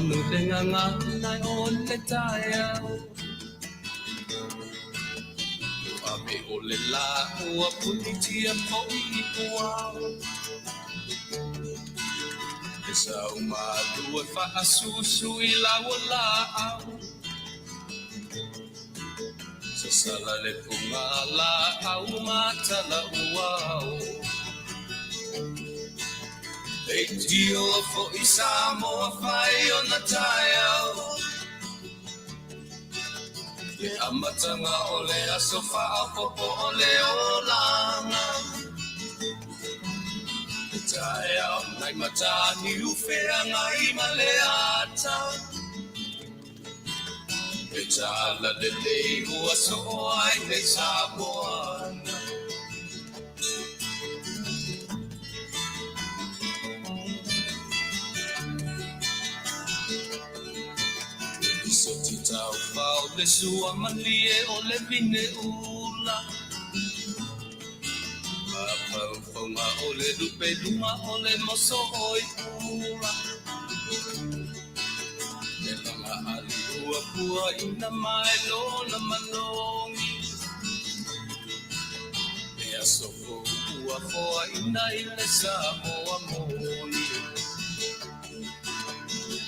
manu nganga nai o le taeau. Ape o le la ua punitia mo I kuau. E sau mātua whaasusu I lawa lau. Sa sala le punga la au matala uau. E tio fo I Samoa whai o na taeau. E amatanga o le aso whaapopo o le olanga. E taeau nai matani ufea ngai maleata. E tala le lei ua so ai nei Samoana. So titau pau le sua malie o le vine ula. Mapau fonga o le lupe luma o le moso oi ula. E langa ali ua pua ina mai lona manongi. E asoko ua foa ina ile Samoa moni.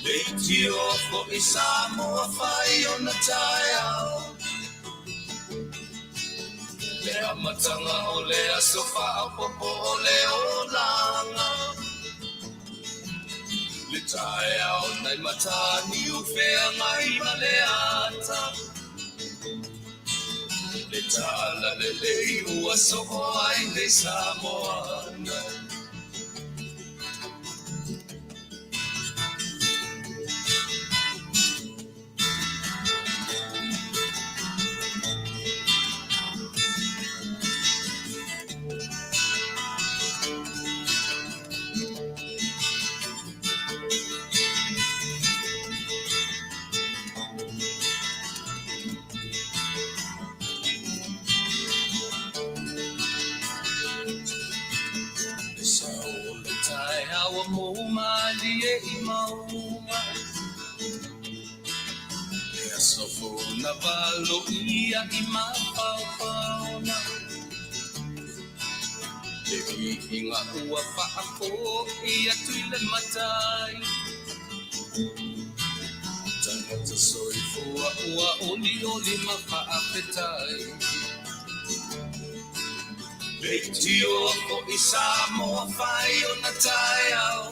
Leitio fo I Samoa whai o na taeau. Le amatanga o le aso whaapopo o le olanga. Le taeau nai matani ufea ngai maleata. Le tala le lei ua soho ai nei Samoana. Na valo ia I mapaupauna. Te inga ua whaako ia tuile matai. Tangata soifua ua oli ma Faafetai. Leitio ko I Samoa whai o na taeau.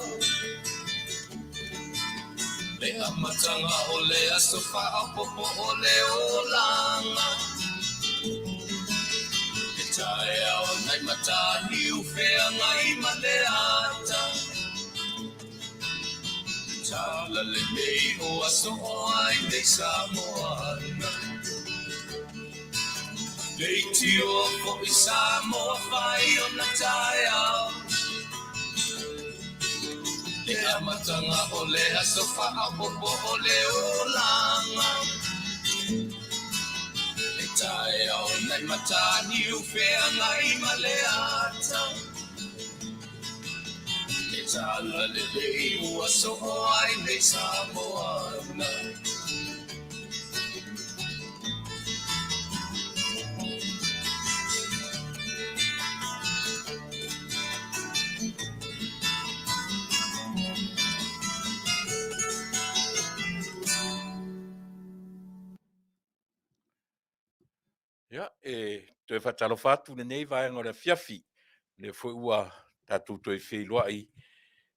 Le amatanga o le aso whaapopo o le olanga. E taeau nai matani ufea ngai maleata. Tala le mei o aso o ai nei Samoana. Leitio ko I Samoa whai o na taeau. E amatanga o le aso whaapopo o le olanga. E taeau nai matani ufea ngai maleata. E tala le lei ua soho ai nei Samoana. Ja, toi whatalo whatu nei vaenga le fiafi. Le foi ua tatu toi whiloa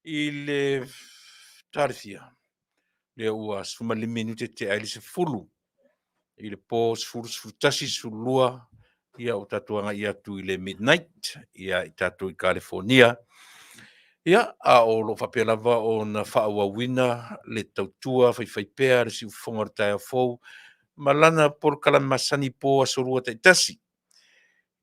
I le tarifia. Le ua suma le minute te aile se fulu. I le pōs fulu tasi sulua. Ia o tatuanga ia tu I le midnight. Ia I tatu I California. Ia, a o lo whapelava o na whaawawina le tautua whaiwhaipea le si ufonga taia fōu. Malana por kala masani po asorua te tasi.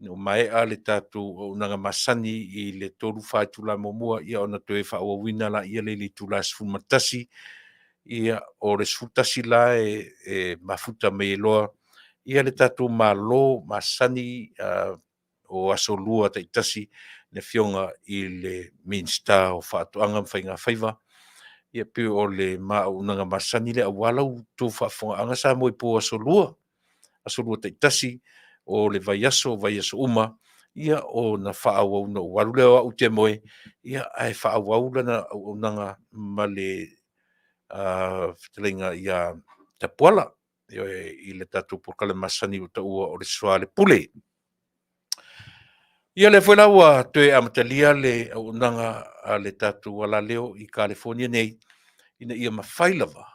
No mai a le tatu o nanga masani I le toru whaitula momua ia ona toe whaawawina la ia le li tula sfumatasi ia o le sfutasi la mafuta me loa ia le tatu malo masani o asolua te tasi ne fionga I le Minisita o Faato'aga Faiga Faiva ia pe o le maaunaga masani le aualau tou faafoga'aga sa mo i po asolua taitasi o le vai aso uma ia ona fa'aauauna ualu le a'u te moe ia ae fa'aauau lana auaunaga ma le fetalaiga ia tapuala i le tatou pokale masani o ta'ua o le soa le pule. Ia le foi laua toe amatalia le auaunaga a le tatou alaleo i California nei ina ia mafai lava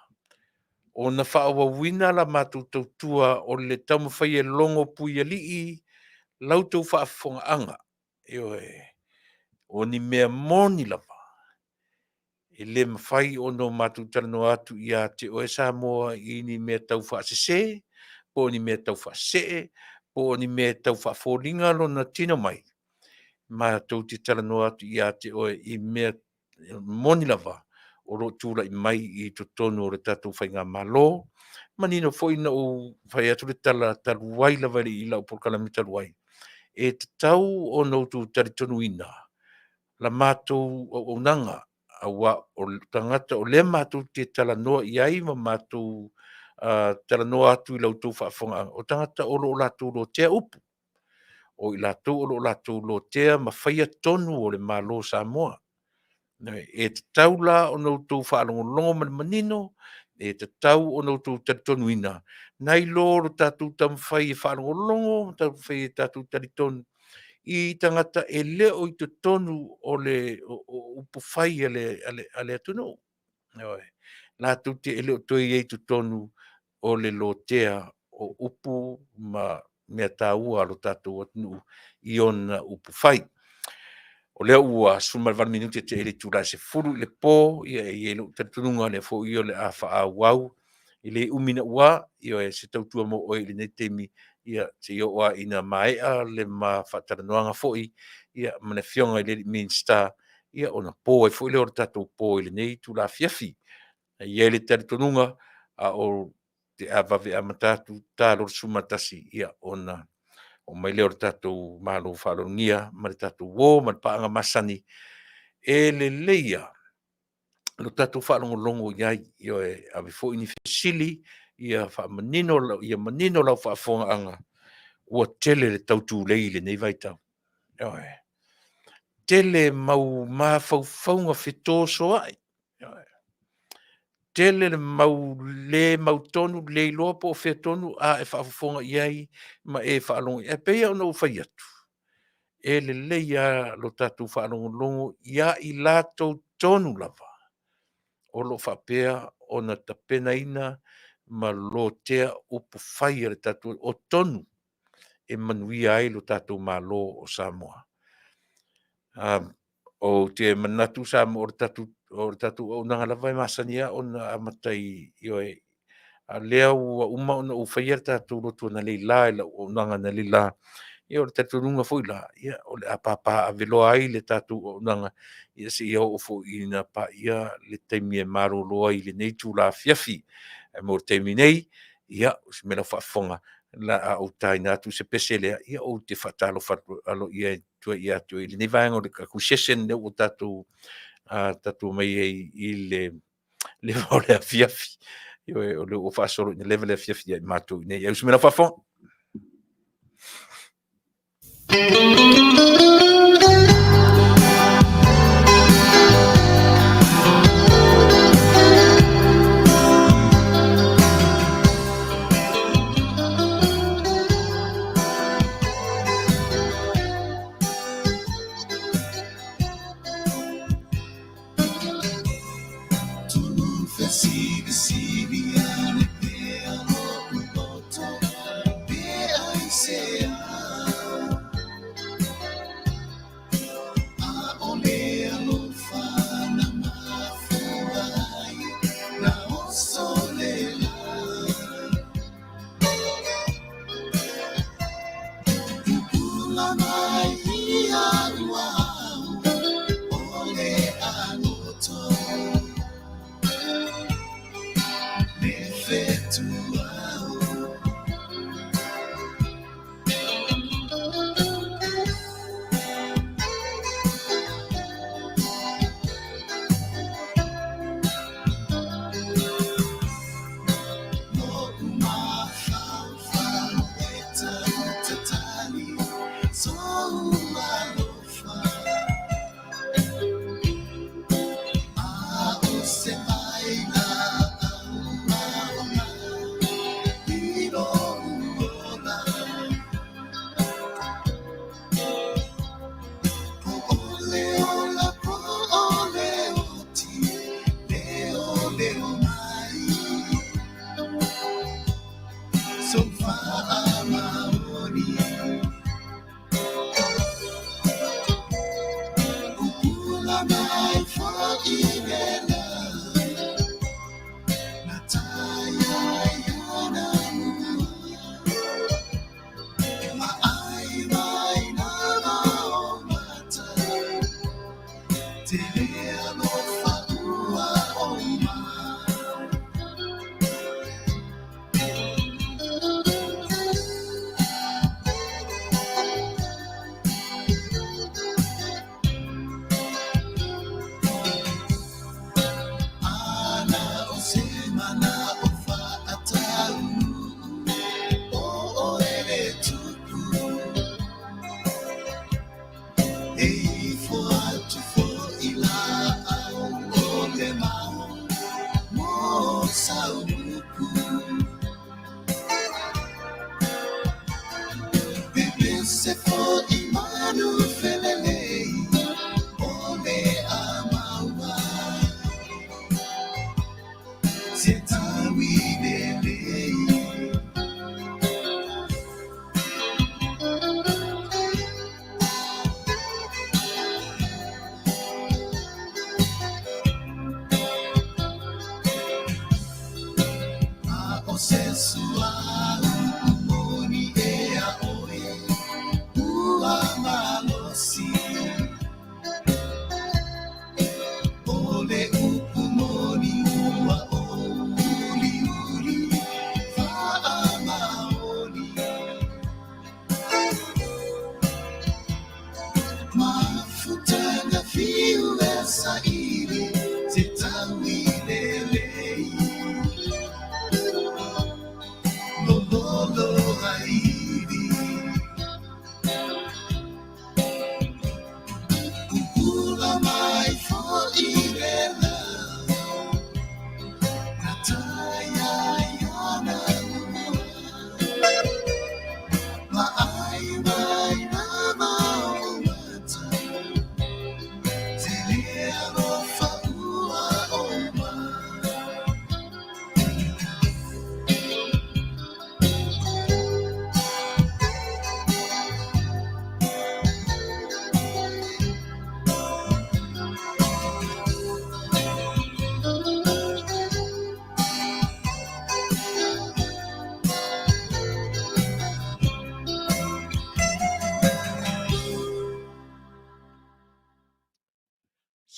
ona fa'auauina la matou tautua o le taumafai e logo pui ali'i lautou faafofoga'aga o ni mea moni lava e lē mafai ona matou talanoa atu iā te oe Samoa i ni mea tau fa'asesē po o ni mea tau fa'ase'e po o ni mea tau fa'afoliga lona tino mai matou te talanoa atu iā te oe i mea moni lava o lo tula'i mai i totonu o le tatou faiga mālō manino fo'i na'u fai atu le taluai lava i la'u polokalame taluai e tatau o noutou talitonuina la matou auaunaga aua o tagata o lea matou te talanoa i ai ma matou talanoa atu i lautou fa'afoga'aga o tagata o lo'o latou lotea upu o i latou o lo'o latou lotea ma faia tonu o le mālō Samoa e tatau la o noutou fa'alogologo ma le manino e tatau o noutou talitonuina nai lo lo tatou tamafai e fa'alogologo tamafai e tatou talitonu i tagata e le'o i totonu o le upu fai a le atunuu oe latou te e le'o toe ai totonu o le lotea o upu ma mea tāua lo tatou atunuu i ona upu fai o lea ua suma le 20 minuti te ele tulae sefulu i le pō ia e lo'u talitonuga lea fo'i o le a fa'aauau i le umi na ua ia e se tautua mo oe i lenei taimi ia te io'oa'ina mae'a le fa'atalanoaga fo'i ia ma le afioga i le Minisita ia ona pō ai fo'i le o le tatou pō i lenei tulafiafi ia i le talitonuga a o te avave a matatu tālo suma tasi ia ona o mai leo le tatou mālō fa'alogia ma le tatou ō ma le pa'aga masani e le leia lo tatou fa'alogologo i ai ia e ave fo'i ni fesili ia fa'amanino ia manino lau fa'afoga'aga ua tele le tautulei lenei vaitau oe tele mau mafaufauga fetosoa'i oe tele le mau tonu le iloa po o featonu a e fa'afofoga i ai ma e fa'alogo e peia ona ua fai atu e lelei ia lo tatou fa'alogologo ia i latou tonu lava o lo fa'apea ona tapenaina ma lotea upu fai a le tatou o tonu e manuia ai lo tatou mālō o Samoa o te manatu Samoa o le tatou aunaga lava e masania ona amatai ioe a lea ua uma ona ua faia le tatou lotu ana leilā e lau aunaga na leilā ia o le talitonuga fo'i la ia o le a papā aveloa ai le tatou aunaga ia se'ia o'o fo'i ina pa'ia le taimi e malōlō ai lenei tulafiafi e mo le taimi nei ia o se mea lau fa'afofoga la a ou taina atu se pese lea ia ou te fa'atalofa alo'ia e tua'i atu i lenei vaega o le accusation lea ua tatou mai ai i le o le afiafi o le ua fa'asolo ina leve le afiafi ai matou i nei au se mea lau fa'afofoga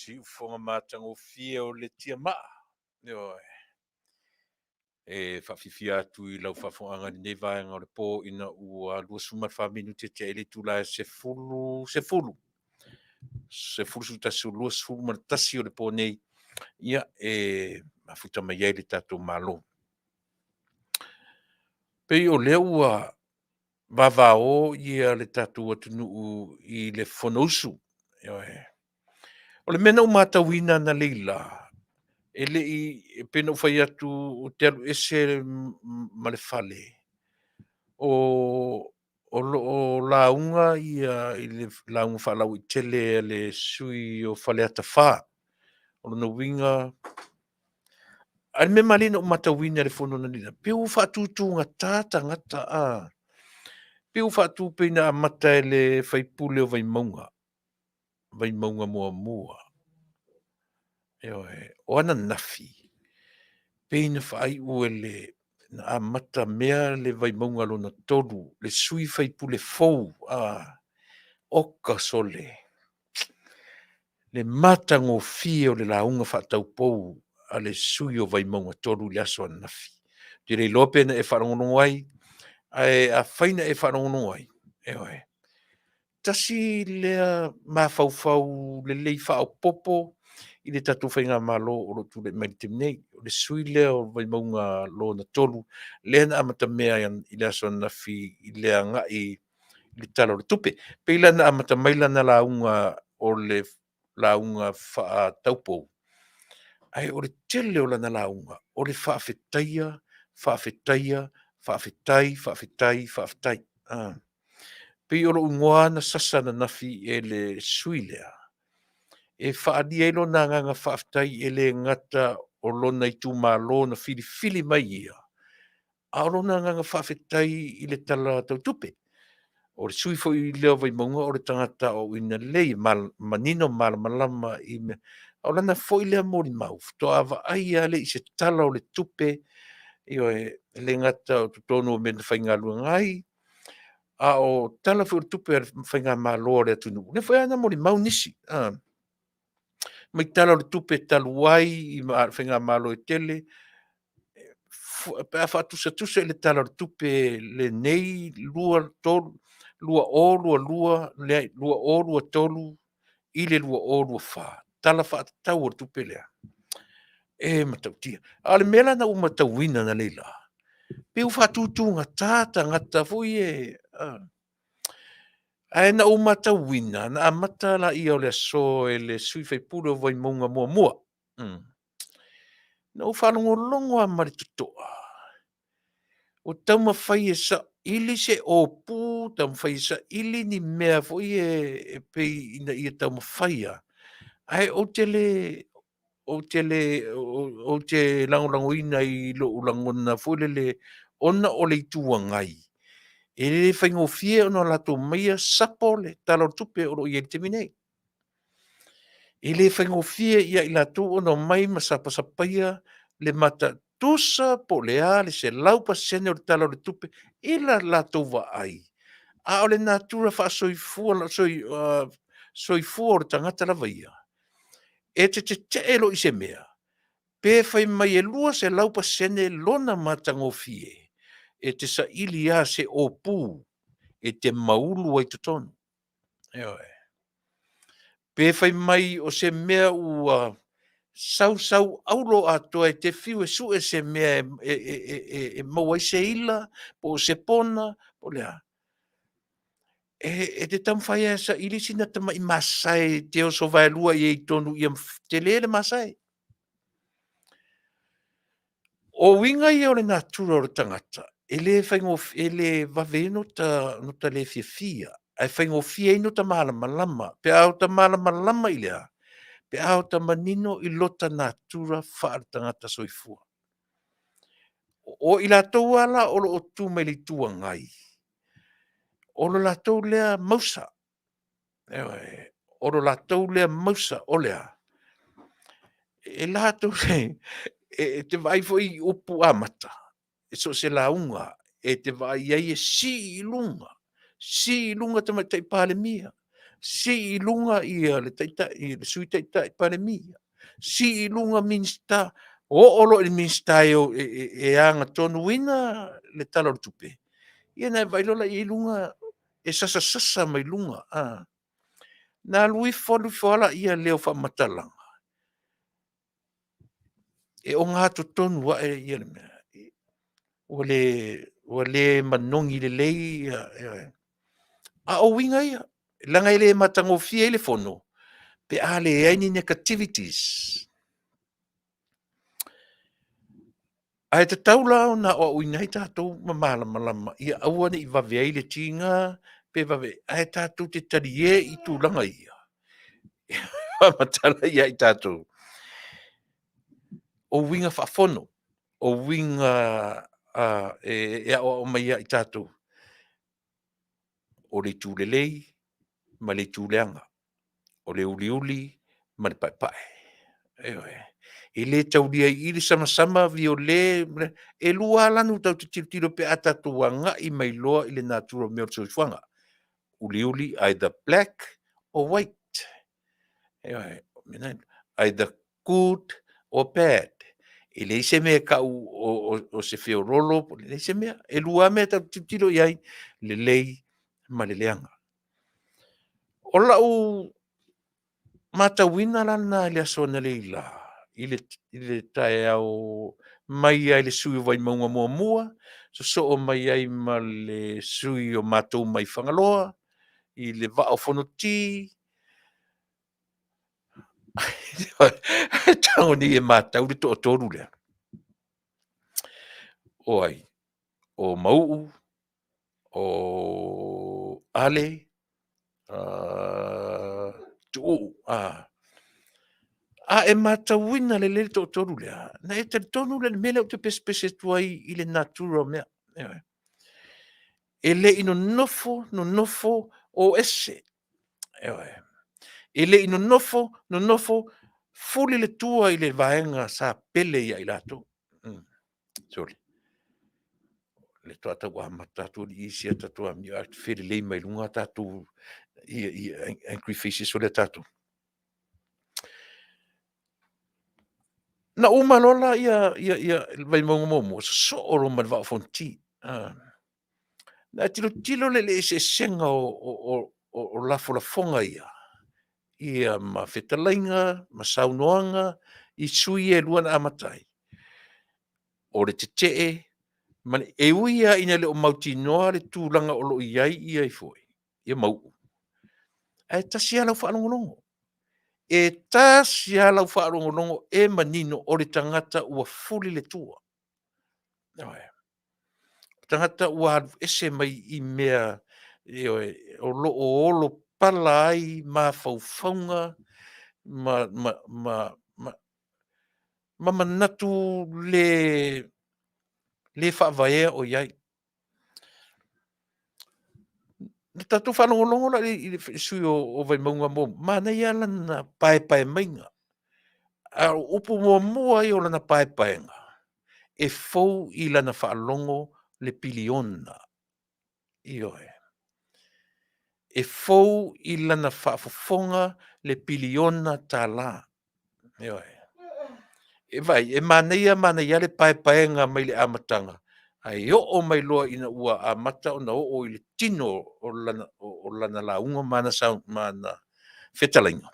Si ufonga matangofia o le tia maa. Ioe. E whawhiwhia atu I lau whafonga ni nei vaenga o le pō ina ua lua suma whaminu te te ele tula se fulu. Se fulu suta su lua sulu mana tasi o le pō nei. Ia e mafuta mai ai le tatou malo. Pei o lea ua vavao ia le tatou atunuu I le fonousu. Ioe. O le mena umatawina na leila. Ele I pena ufai atu o te alu ese ma le fale. O launga ia I le launga whalau I tele le sui o fale ata wha. O na winga. Ai me malina o matawina le fono na nina. Peu whatutu ngata ngata a. Peu whatu peina amata le whaipule o vai maunga. Vai maunga mua mua. Eoe, o ana nafi. Peina whai ue le na amata mea le vai maunga lona toru. Le sui whaipule fou. Oka sole. Le mata ngō fia o le launga whatau pou. A le sui o vai maunga toru le aso ana nafi. Te rei lope na e wharongono ai. A whaina e wharongono ai. Eoe. Tasi lea mawhauwhau le lei whao popo. I le tatu whainga malo o rotu le meritim nei. O le sui lea o vai maunga lo na tolu. Lea na amata mea I le aso nafi I lea nga I le tala o le tupe. Peila na amata maila na launga o le launga wha taupou. Ai o le tele o lana launga. O le faafetaia, faafetaia, faafetai, faafetai, faafetai. Pei o lo ungoa na sasa na nafi e le sui lea. E whaadia ilo na nganga whaaftai e le ngata o lona I tu malo na fili mai ia. Aolona nganga Faafetai I le tala tautupe. O le sui foi leo vai maunga o le tangata o ina lei manino malama I me. Aolana foi lea mori mau. To ava ai ale I se tala o le tupe. Io le ngata o tutonu me whainga luangai. A o tala foi o tupe whainga malo le atunu. Ne foi ana mori mau nisi. Mai tala o le tupe taluai I whainga malo e tele. Pe tusa le tala o tupe le nei lua tolu lua o lua tolu I le lua o lua fa tala fa tau o tupe lea matautia ale mela na matauina na leila pe u fa tutunga ngata foi ai na matauina na amata la I o le so le sui fai puro vai monga mua na u fa longo a maritutoa o tau mawhai sa ili se o pū tau mawhai sa ili ni mea foi pei ina ia tau mawhai a. Ai o te langolango ina I lo ulangona foi le ona o le itua ngai. E le whaingo fie ona lato maia sapo le talo tupe o lo ia te minei. E le whaingo fie ia I lato ona mai masapasapaia le mata tusa po le ale se laupa sene o le tala o le tupe ila lato wa ai. A o le natura fa soifua o le tangata lava ia. E te elo I se mea. Pe fai mai e lua se laupa sene lona matango fie. E te sa ili a se o pū. E te maulu ai tutonu. Pe fai mai o se mea ua sau aulo atoa te fiu e su e se mea maua I se ila, po se pona, po lea. E te tamwhai e sa ili sina tama I masai te o so vai lua I tonu I te lele masai. O winga I o le natura o le tangata, e le vaveno no ta le fia. Ai whaingo fia ino ta malama, pe au ta malama I lea. Pe au ta manino I lota natura wha tangata soifua. O I la tau ala o lo o tu me li tua ngai. O lo la tau lea mausa. O lo la tau lea mausa o lea. E la tau te vai foi upu amata. E so se launga. E te vai ai e si ilunga. Si ilunga te mai pale mia. Si ilunga ia le taita I le sui taita pale mia. Si ilunga Minisita. O olo I Minisita e anga tonu ina le talo le tupe. Ia na vai lola I ilunga e sasa mai lunga. Na lui folu fola ia leo fa matalanga. E o ngā tonu wa e ia le mea. O le manongi le lei. A o winga ia. Langa I le matango fia I le fono. Pe a le aini negativities. A e te taula na o uinai tātou malama. Ia awane I vavea I le tinga. Pe vave. A e tātou te tarie I tūlanga ia. Matala ia I tātou. O winga whafono. O winga e o mai ia I tātou. O le tūlelei. Ma le tūleanga. O le uliuli. Ma le paipai. E le taulia I le sama vi o le. E lua lanu tau te tiro pe atatuanga I mai loa I le natura mea soifuanga. Uliuli either black or white. Either good or bad. E le se mea kau o se feo rolo. Le se mea. E lua mea tau te tiro iai. Le lei ma le leanga. O lau matawina lana le asona leila. I le tae au mai ai le sui vai maunga mua. So o mai ai ma le sui o matou mai whangaloa. I le vao whanoti. Tango ni e matau le to toru lea. O ai. O mau. O ale. Tu. A e matauina le le to'atolu lea, na e talitonu le mele o te pesipesi atu ai I le natura o mea. E le'i nonofo o ese. E le'i nonofo fuli le tua I le vaenga sa pele ia I latou. Sorry. Le toa tau a matatu I isi a tatu a mi a fere lei mai lunga tatu I angry faces o le tatu. Na uma lola ia vai mo so o ro man va fonti. Na tilo le se senga o la fonga ia. Ia ma fetalainga, ma saunoanga, I sui e luana amatai. O le te man e uia ina le o mauti noa le tūlanga o lo iai ia I foi. Ia mau. E tasi ala whaanongolongo. E tasi ala whaanongolongo e manino o le tangata ua fuli le tua. Tangata ua ese mai I mea o lo o olo pala ai ma faufaunga ma manatu le whaavaea o iai. Na tatu whanongolongo la I sui o vai maunga mo. Mana ia lana pae mainga. A upu mua I o lana paenga. E fou I lana whaalongo le piliona. Ioe. E fou I lana whaafofonga le piliona tā la. Ioe. E vai, e mana ia le paenga mai le amatanga. Ai o mai loa ina ua amata o na o I le tino o lana launga mana fetalainga.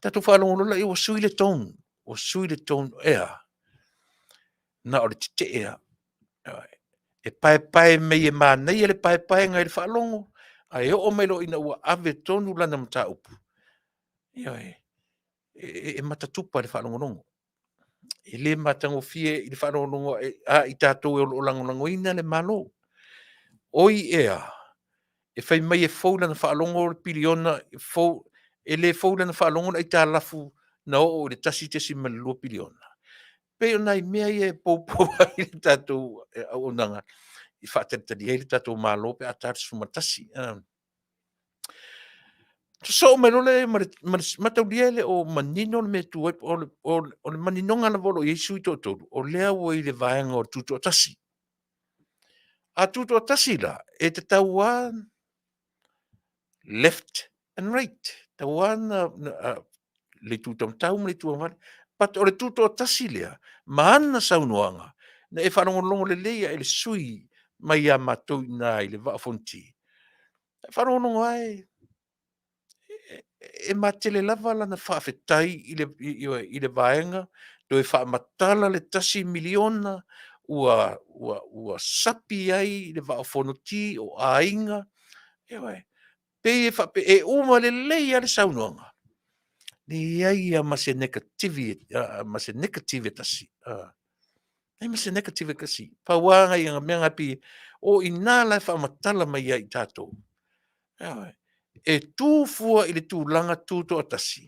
Tatu whalongo la I o sui le tonu. O sui le tonu ea. Na o le tite ea. E pae mei e mana ia le pae ngai le whalongo. Ai o mai loa ina ua ave tonu lana mata upu. Ioe. E matatupa le whalongo. I le matango fie I le whanongongo I tātou e o langonango ina le malo. Oi ea. E whai mai e fau lana whaalongo le piliona, e le fau lana whaalongo I tā lafu na o le tasi malua piliona. Peo nai mea e popo I le tātou au nanga. I whaatatari e le tātou malo pe a tātou sumatasi. So me lole matauliele o manino le metu o le maninonga na volo Yesu I totolu o lea wo I le vaenga o tuto tasi. A tuto tasi la e te taua left and right. Taua le tuto tau le tuto vale. Pat o le tuto tasi lea maana saunoanga na e whanongolongo le leia e le sui mai a matou na I le vaafonti. E whanongolongo ai e matele lava lana Faafetai I le vaenga do e whaamatala le tasi miliona ua sapi ai I le vaafonoti o ainga. Pe e uma le leia le saunoanga. Le iaia ma se negativity tasi. E ma se negative kasi. Pawanga I mea ngapi o inala e whaamatala mai ai tātou. E tūfua I le tūlanga tūto atasi.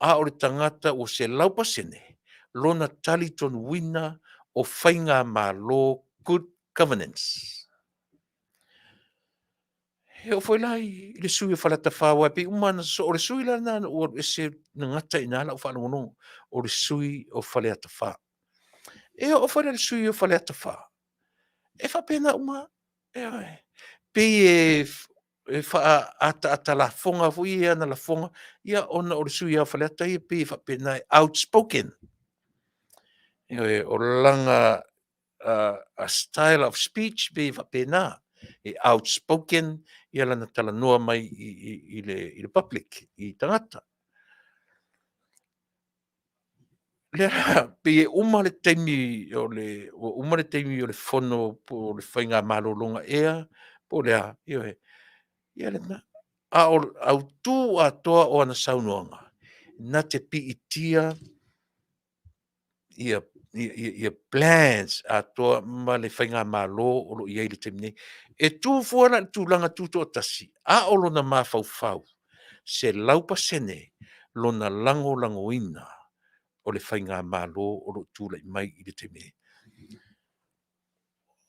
A o le tangata o se laupasene. Lona taliton wina o whainga malo good governance. E o foi lai I le sui o whalata whawa pe umana so o le sui la nana o e se ngata inala o whanongono o le sui o whalata wha. E o whare le sui o whalata wha. E whapena uma. Pe wha ata la fonga fui ia na la fonga. Ia ona o le sui o whalata ia pe whapena outspoken. O langa a style of speech be whapena. E outspoken ia lana talanoa mai I le public, I tangata. Lea, pe uma le teimi o le fono po le whainga malolonga ea, po lea, ia le na. A o au tū a toa o ana saunoanga. Na te pi itia, ia plans a toa ma le whainga malo o lo iei le teimi nei. E tū fuana tūlanga tūto o tasi. A o lo na mawhau. Se laupa sene. lona langoina o le whainga mālo o lo tūlai mai i le te me.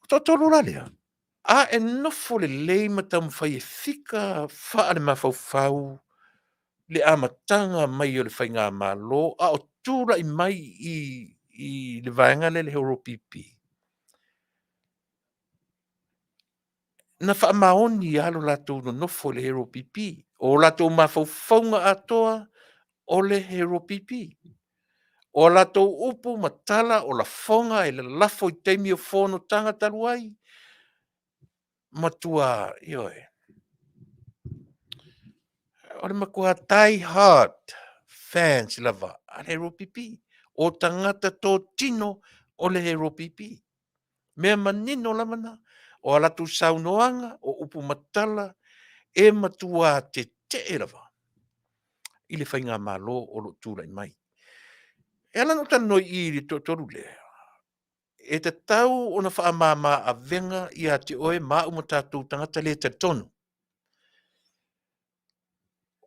Totoro la lea. A e nofo le lei matam whai e whika wha le mawhau le amatanga mai o le whainga mālo a o tūlai mai i le vaenga le hero pipi. Na wha maoni alo lato no nofo le hero pipi. O lato mawhauwhaunga atoa o le hero pipi. O lato upu matala o la fonga e le lafo i teimi o fono tanga taluai. Matua, ioe. O le makua die hard fans lava a le hero pipi. O tangata tō tino o le hero pipi. Mea manino lamana. O alatu saunoanga o upu matala e matua te lava. I le whainga malo o lo tūrai mai. E ala no tanoi i le toru lea. E te tau o na wha mama a venga i a te oe maa umatatu tangata le te tonu.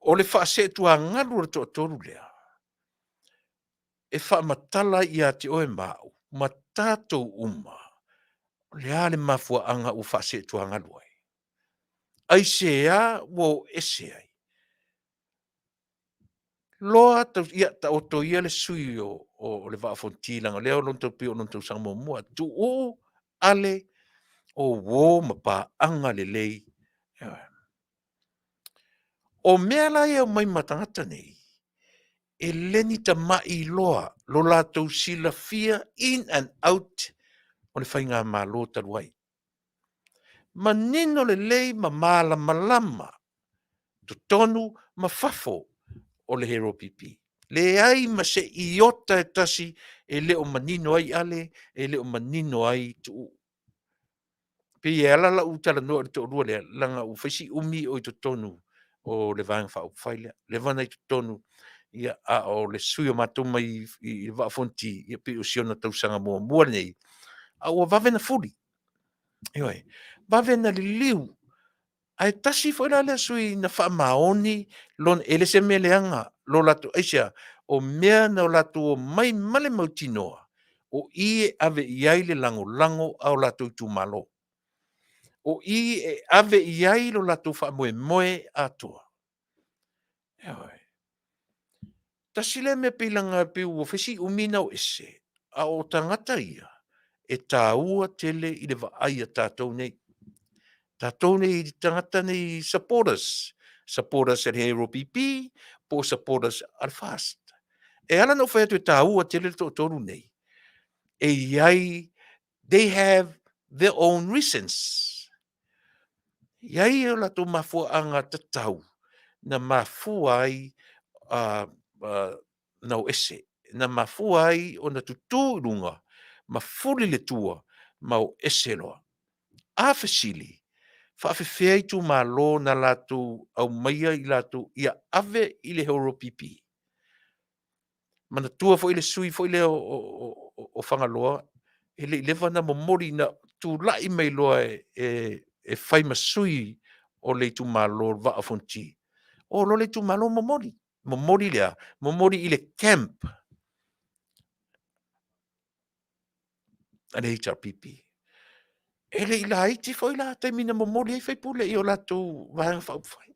O le wha se tua ngalu le toru lea. E wha matala i a te oe maa matatu uma. Le ale mafua anga u wha se tua ngalu ai. Ai se a wo ese ai. Loa tau ia ta o to ia le sui o le va fontilanga leo non tau pio non tau Samoa mua tu o ale o wo mapa anga le lei. O mea lai au mai matangata nei. E leni ta mai loa lo la tau sila fia in and out o le whainga malo taruai. Manino le lei ma mala malama to tonu ma fafo o le hero pipi. Le ai ma se iota e tasi e leo manino ai ale, e leo manino ai tu. Pe e ala la utala noa le to'orua lea, langa u whaisi umi o i to tonu o le vanga whaupwhailea. Le vana i to tonu ia a o le sui o matuma i whaafonti ia pe o siona tausanga mua nei. A ua vavena furi. Ioi, vavena li liu. Ai tasi foi la sui na wha maoni lon ele se meleanga lo latu aisia o mea na latu o mai male mautinoa o i ave iai le lango au latu tu malo. O i ave iai lo latu wha moe atua. Eoi. Tasi le me pilanga piu o fesi umina o ese a o tangata ia e tāua tele i le vaaia tātou nei. Tātou nei tangata nei supporters. Supporters at Hero PP, po supporters at Fast. E ala no whai atu e tāua tele to toru nei. E iai, they have their own reasons. Iai e la to mafua anga tatau. Na mafua ai nau ese. Na mafua ai o na tutu runga. Mafuli le tua, mau ese loa. A fasili. Faafefeai tu malo na latu au maia i latu ia ave i le horo pipi. Mana tua fo i le sui fo i le o whangaloa. E le lewa na momori na tu lai mai loa e whai masui o le tu malo wa afonti. O lo le tu malo momori. Momori lea. Momori i le camp. Ale HRPP. Ele i la iti fo i la taimina momori e whai pule i o latu wahanga whaupwhai.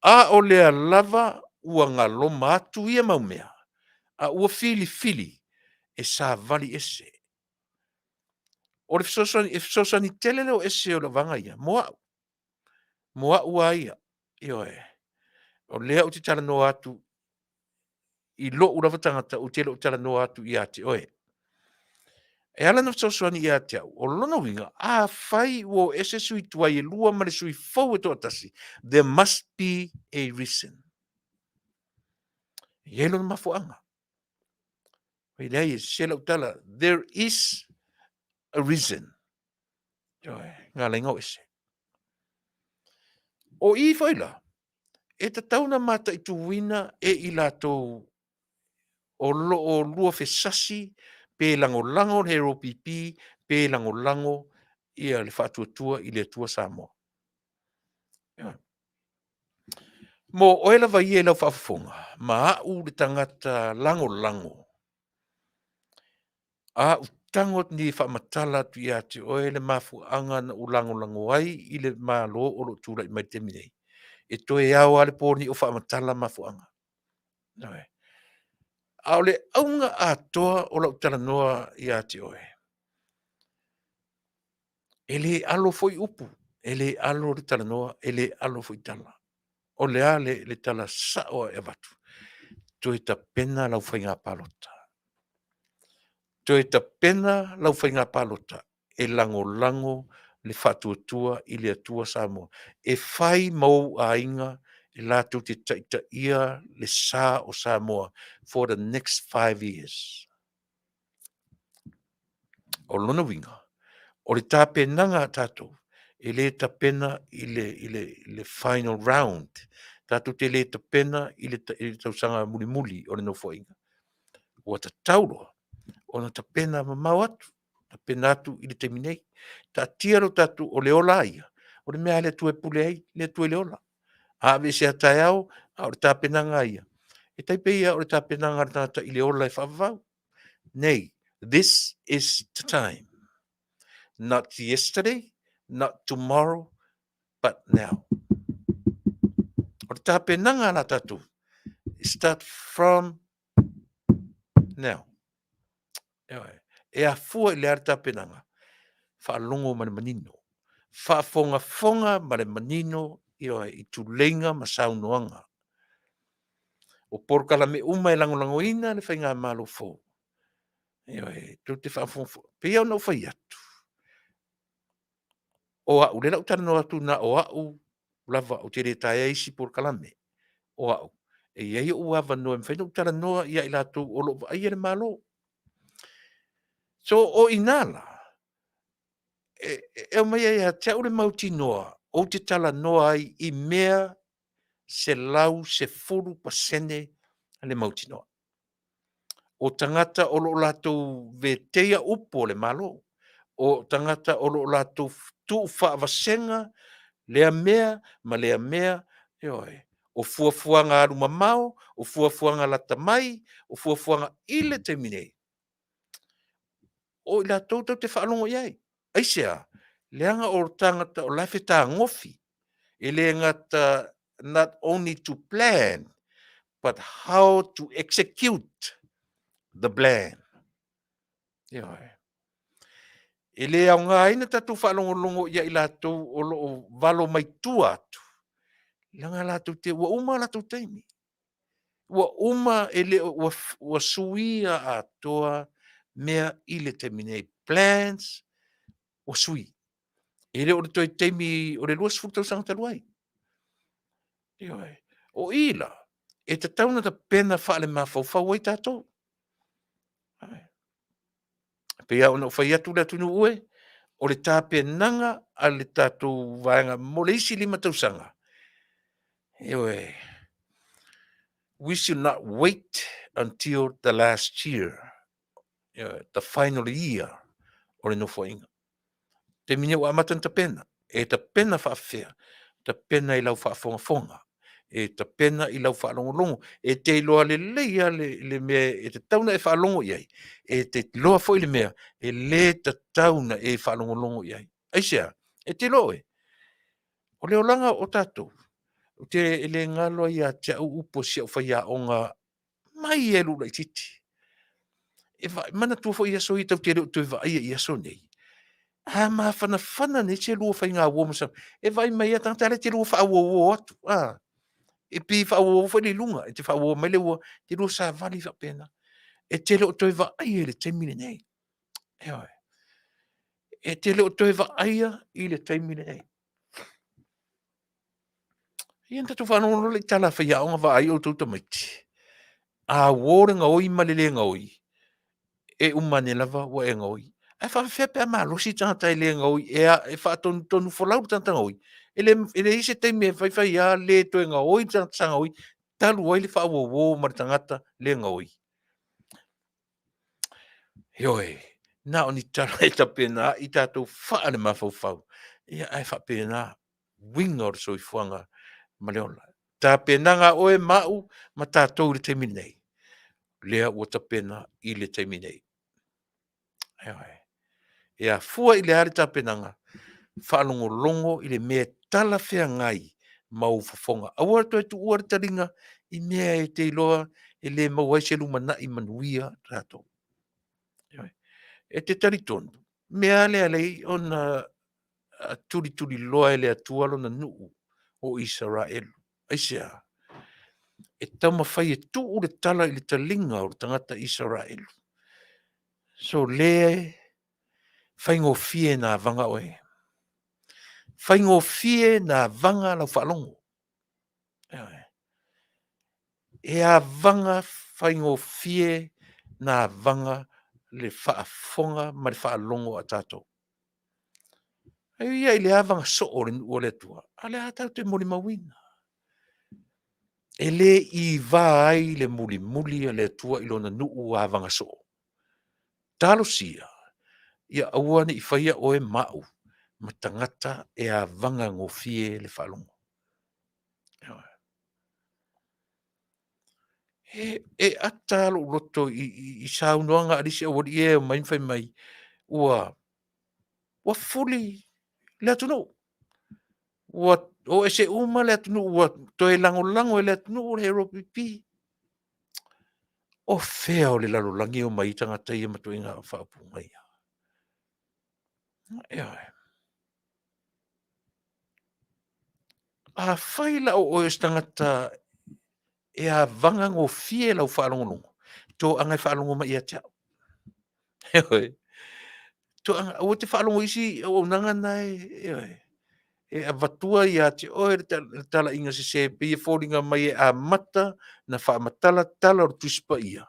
A o lea lava ua ngā loma atu ia maumea. A ua fili e sa vali ese. O le fisosani telele o ese o la vanga ia. Moa ua ia. Ioe. O lea uti tala no atu. I lo urawa tangata utele o tala no atu i ate. Oe. E ala na fisosani i ate au. O lona winga. A fai uo ese sui tuai e lua mare sui fau e to atasi. There must be a reason. Yelo na mafuanga. There is a reason. Ngā lengo ese. O i whaila, e ta tauna mata i tu wina e i lātou o lua whesasi, pe lango hero pipi, pe lango i le whātua i le tua Samoa. Mo oe lava ia lau whaafonga, ma au le tangata lango. A utangot ni whaamatala tu ia te oe le mafuanga na u lango ai i le malo o lo tūra i mai te minei. E toe au ale pōni o whaamatala mafuanga. Noe. Ao le aunga atoa o lau tala noa ia te oe. E le alo foi upu, e le alo le tala noa, e le alo foi tala. O le ale le tala sao e watu. Toe ta pena lau whainga palota. Toe ta pena lau whainga palota. E lango le whatuatua i le atua Samoa. E whai mau a inga e lātou te taita ia le sā o Samoa for the next 5 years. O lona winga. O le tāpenanga tātou. E le tapena i le final round. Tātou te le tapena i le tausanga muli o le no whainga. O ta tauroa. O na tapena mamau atu. Tapena atu i le teminei. Ta tiaro tatu o le ola ia. O le mea le tue pule ai, le tue le ola. A ve se atai au, a o le tapenanga ia. E taipe ia o le tapenanga tata i le ola e whavau. Nei, this is the time. Not yesterday, not tomorrow, but now. O le tapenanga na tatu. Start from now. E a fua i le ar tapenanga. Whaalongo ma le manino. Whaafonga ma le manino i tulenga ma saunoanga. O porkala me uma e lango ina le whainga malo fō. Tu te whaafonga. Pia o no whai atu. O au le lau tano atu na o au lava o te re tae isi porkala me. O au. E iei o ava noa mwhaina o tala noa ia i lātou o lo ai ere malo. So o inala. E o mai ia te ure mauti noa. O te tala noa ai i mea se lau se furu pasene le mauti noa. O tangata o lo lātou ve teia upo le malo. O tangata o lo lātou tu whaavasenga lea mea ma lea mea. O fuafuanga aru mamao, o fuafuanga lata mai, o fuafuanga ile te minei. O ila tau te whaalongo iai. Aisea, leanga o tangata o laifeta ngofi. E le ngata not only to plan, but how to execute the plan. E le au ngā ina tatu whaalongolongo ia i lātou o lo valo mai tua atu. Langa lātou te, ua uma lātou teimi. Ua uma e le ua suia a toa mea i le teminei. Plans, ua sui. E le o le toi teimi, o le luas fuktau sanga taluai. O ila, e te tauna ta pena whaale mawhau ai tātou. Pea ona whai atu le atunu ue, o le tāpenanga a le tātou vaenga mo le isi 5 tausanga. We should not wait until the last year, the final year, o le no whainga. Te mine wa amatan ta pena, e ta pena whaafea, ta pena I lau whaafonga. E ta pena I lau whaalongolongo, e te loa le leia le mea, e te tauna e whaalongo iai, e te loa foi le mea, e le ta tauna e whaalongolongo iai. Aisea, e te loe, o le olanga o tātou, o te ele ngalo ia te au upo si au whaia o ngā mai e lula I titi. E mana tua foi aso I tau te reo tui vai I aso nei. Ha ma whana ne te lua whai ngā uomasam. E vai mai a tangtare te lua wha atu. E pi wha whai lunga. E te wha mai le ua. Te lua sa vali wha pena. E te leo toi wa ai e le taimine nei. E te leo toi wa aia I le taimine nei. Ian tatu whanongo le tala whai aonga wa ai o tauta maiti. A wōrenga oi malilenga oi. E umane lava wa e ngoi. E whawhewhi a maa losi tangata I le ngoi. E whaatonu wholau tangata ngoi. Ele ise teime whai a le toi ngoi tangata ngoi. Talu ai le whaawawō maritangata le ngoi. Hoi. Nā oni tala e ta pena I tātou whaare mawhau. Ia ai wha pena. Winga o soi fuanga. Maleola. tapenaga o e ma'u ma tatou le taimi nei. Lea ua tapena i le taimi nei. E a fua i le ale tapenaga, whaalongolongo i le mea tala feagai ma ufofonga. Aua toi tu ua taringa i mea e te iloa e le mauai se lumana'i manuia rato. E te taritonu. Mea le alei ona turi loa e le atua lona nuu o Israel. Aisea. E taumawhai e tuu le tala i le talinga o le tangata Israel. So le whaingofie na vanga oe. Whaingofie na vanga lau whaalongo. E a vanga whaingofie na vanga le whaafonga ma le whaalongo a tātou. E ia i le avanga so o le tua. A le atau te mori mawina. E le i vai le muli a le tua i lona nuu avanga so. Talo sia. Ia aua ni i whaia o e mau. Ma tangata e a vanga ngofie le whalongo. E atalo roto i saunoanga arisi o wadi e o mainwhai mai. Ua fuli le atunu. O ese uma le atunu. Ua toe lango le atunu le hero pipi. O fea o le lalolangi o mai tangata i matua inga whaapunga ia. A whaila o e tangata e a vanga ngō fie lau whaalongonongo. Tō angai whaalongo mai ia tiao. Tō anga, o te whaalongo isi o nanga nai. E a vatua ia te oe tala inga se pia fōringa mai e a mata na whaamatala tala o tuspa ia.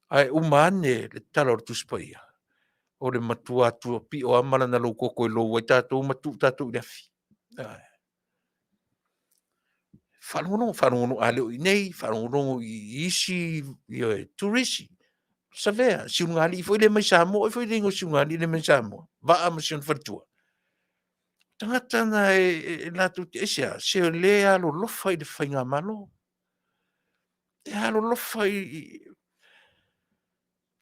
Ai umane le tala o tuspa ia. O le matua atua pi o amala na lau koko e lau ai tātou matu tātou i rafi. Whanongo a leo i nei, whanongo i isi, turisi. Savea, siungali, i fwoi le mai Samoa, i fwoi le ingo siungali le mai Samoa. Vaa ma sion whatua. Tangata na e latu te esia, se o le alo lofa i le whainga malo. E alo lofa i...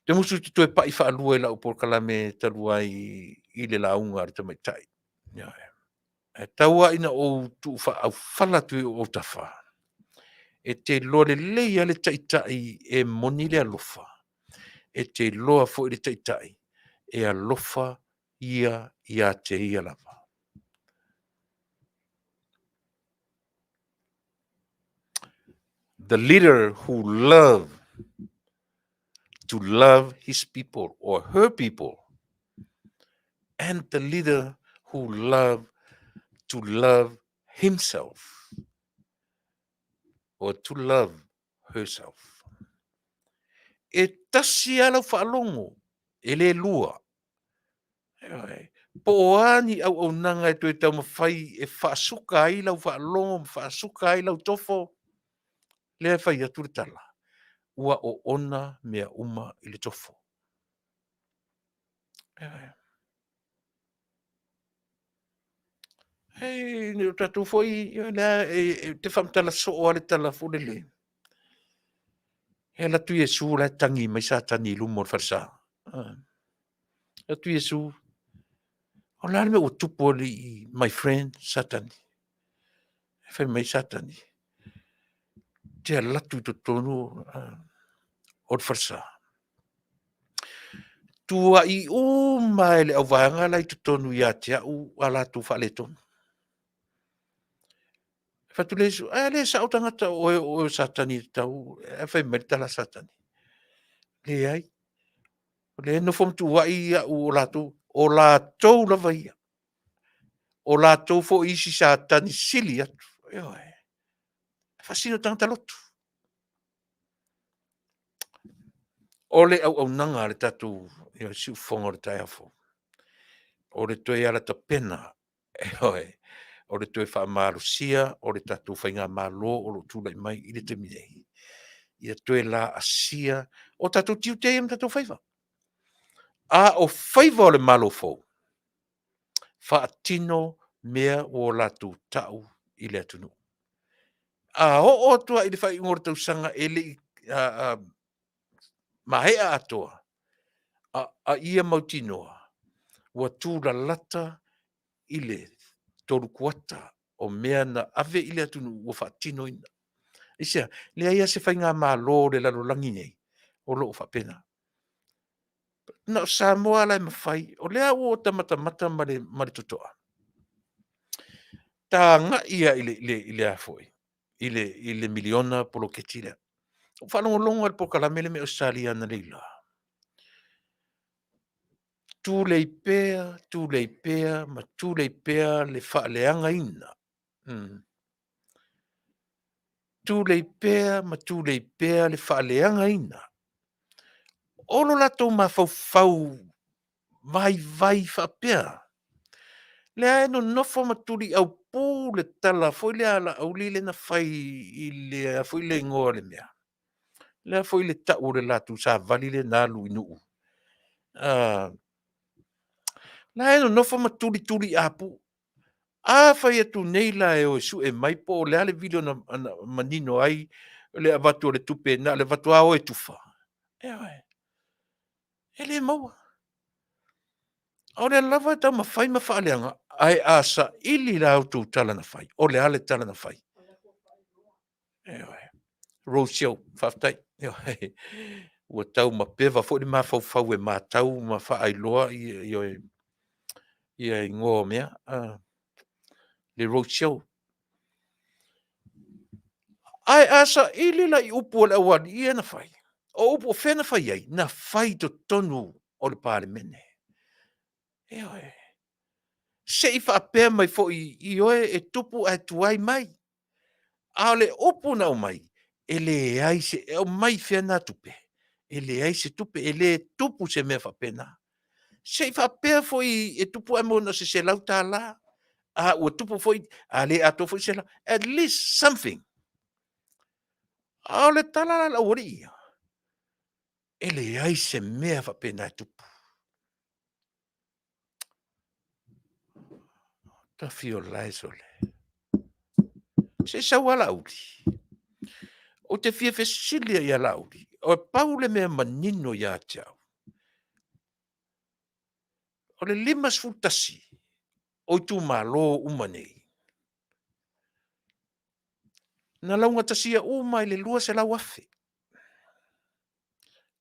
Te musu te toe pa i whaalua i lau por kalame talua i le launga ar tamaitai. E taua ina o tu au whalatu o tawha. E te loa le leia le taitai e moni le alofa. E te loa fo i le taitai e alofa ia te ia lava. The leader who to love his people or her people, and the leader who to love himself or to love herself. E tasi ala whaalongo, e le lua. Po ani au nanga e tue tau mawhai e whaasuka ai lau whaalongo, whaasuka ai lau tofo, le whai atu le tala. Ua o ona mea uma i le tofo. Hei, ni o tatu foi, te whamtala so o ale tala fulele. He la tu Yesu la tangi mai sa tani lumor farsa. La tu Yesu. O la me o tupo li my friend satani. Fe mai satani. Te la tu to tonu o farsa. Tua i o mai le avanga la to tonu ya tia u ala tu fa le tonu. Fa tu lesu, le sa utanga o satani tau, fe mai tala satani. Le ai. Le no fom tu wai o la tou la vai. O la tou fo isi sa tani sili atu. Fasino tanga lotu. O le au nanga le tatu siu fonga le tai afo. O le toi ala ta pena. O le toi wha marusia, o le tatu whainga malo, o lo tūlai mai i le te minei. Ia toi la asia, o tatu tiu te im tatu Faiva. A o Faiva o le malo fo. Whaatino mea o latu tau i le atunu. o tua i le fai ngor tau sanga ele mahea atoa. A ia mautinoa. Ua tūra lata i le toru kuata o mea na ave i le atunu ua whaatino ina. Isia, le aia se fai ngā mālo le lalo langi nei. O loo whapena. Na o Samoa lai mawhai, o lea ua o tamata mare tutoa. Tā ngā ia i le afoi. I le miliona polo ketila. O whanongolongo al pokalame le me Australia na leila. Tūleipea, ma tūleipea le whaaleanga ina. Tūleipea, ma tūleipea le whaaleanga ina. Olo lato ma fau vai whapea. Le ae no nofo ma turi au pū le tala, foi le ala au li le na whai i le, foi le ngoa le mea. Le foi le tau le latu sa vali le nalu inu. Le ae no nofo ma turi apu. A fai atu nei la e o su e mai po le ale video na manino ai le avatu le tupe na le vatu ao e tufa. E le maua. O le lava tau ma fai ma whaaleanga ai asa ili la autu tala na fai. O le ale tala na fai. Roadshow, Faafetai. Ua tau ma peva fo le ma fau e ma tau ma wha loa i ngō mea. Le Roadshow. Ai asa ili la i upu le awan i na fai. O upu o whena fai ai, na fai to tonu o le pāle mene. Se i whaapea mai fo i oe e tupu ai tuai mai. A le upu na o mai, e le ai se, o mai whiana tupe. E le ai se tupe, e le tupu se mea whapena. Se i whaapea fo i e tupu ai mona se lau tā la. A ua tupu fo i, a le ato fo i se lau. At least something. A le tala la ori ia. E le ai se mea whapena e tupu. Ta fio lai sole. Se sawa lauri. O te fia fesilia ia lauri. O paule mea manino ia tiau. O le limas futasi. O tu malo umanei. Na launga tasia uma i le lua se lau afe.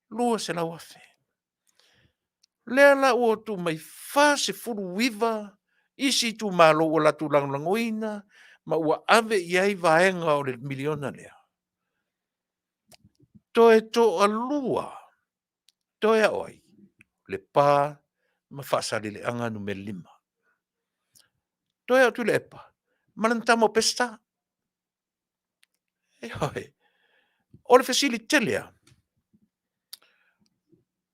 Lua se lau afe. Lea la o tu mai fa se furu wiva. Isi tu malo o la tu langlangoina. Ma ua ave iai vaenga o le miliona lea. Toe to a lua. Toe a oi. Le pā ma whaasari le anga nume 5. Toe a Tuilaepa. Manantamo pesta. O le fesili telea.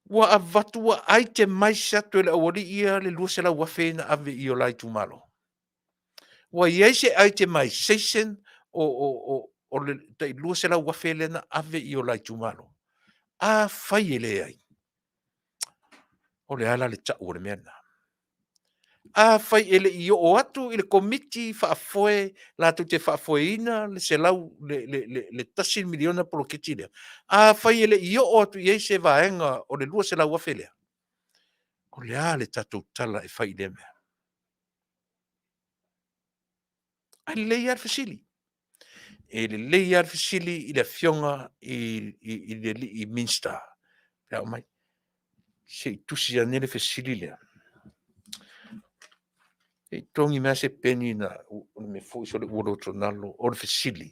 Wa a vatua ai te maisa to le awari ia le lua se la wafe na ave i o lai tu malo. Wa iai se ai te maisation o le te lua se la wafe le na ave i o lai tu malo. A fai ele ai. O le ala le ta o le mena. A fai ele i o atu i le komiti whaafoe la tu te whaafoeina le se lau le tasi miliona polo kitile. A fai ele i o atu i eise vaenga o le lua se lau wafelea. O le a le tatou tala e fai le mea. A le lei ar fasili. E le lei ar fasili i le Afioga i Minisita. Pea o mai. Se i tusi anele fasili lea. E tongi mea se peni na me fo so le uro tronalo o le fasili.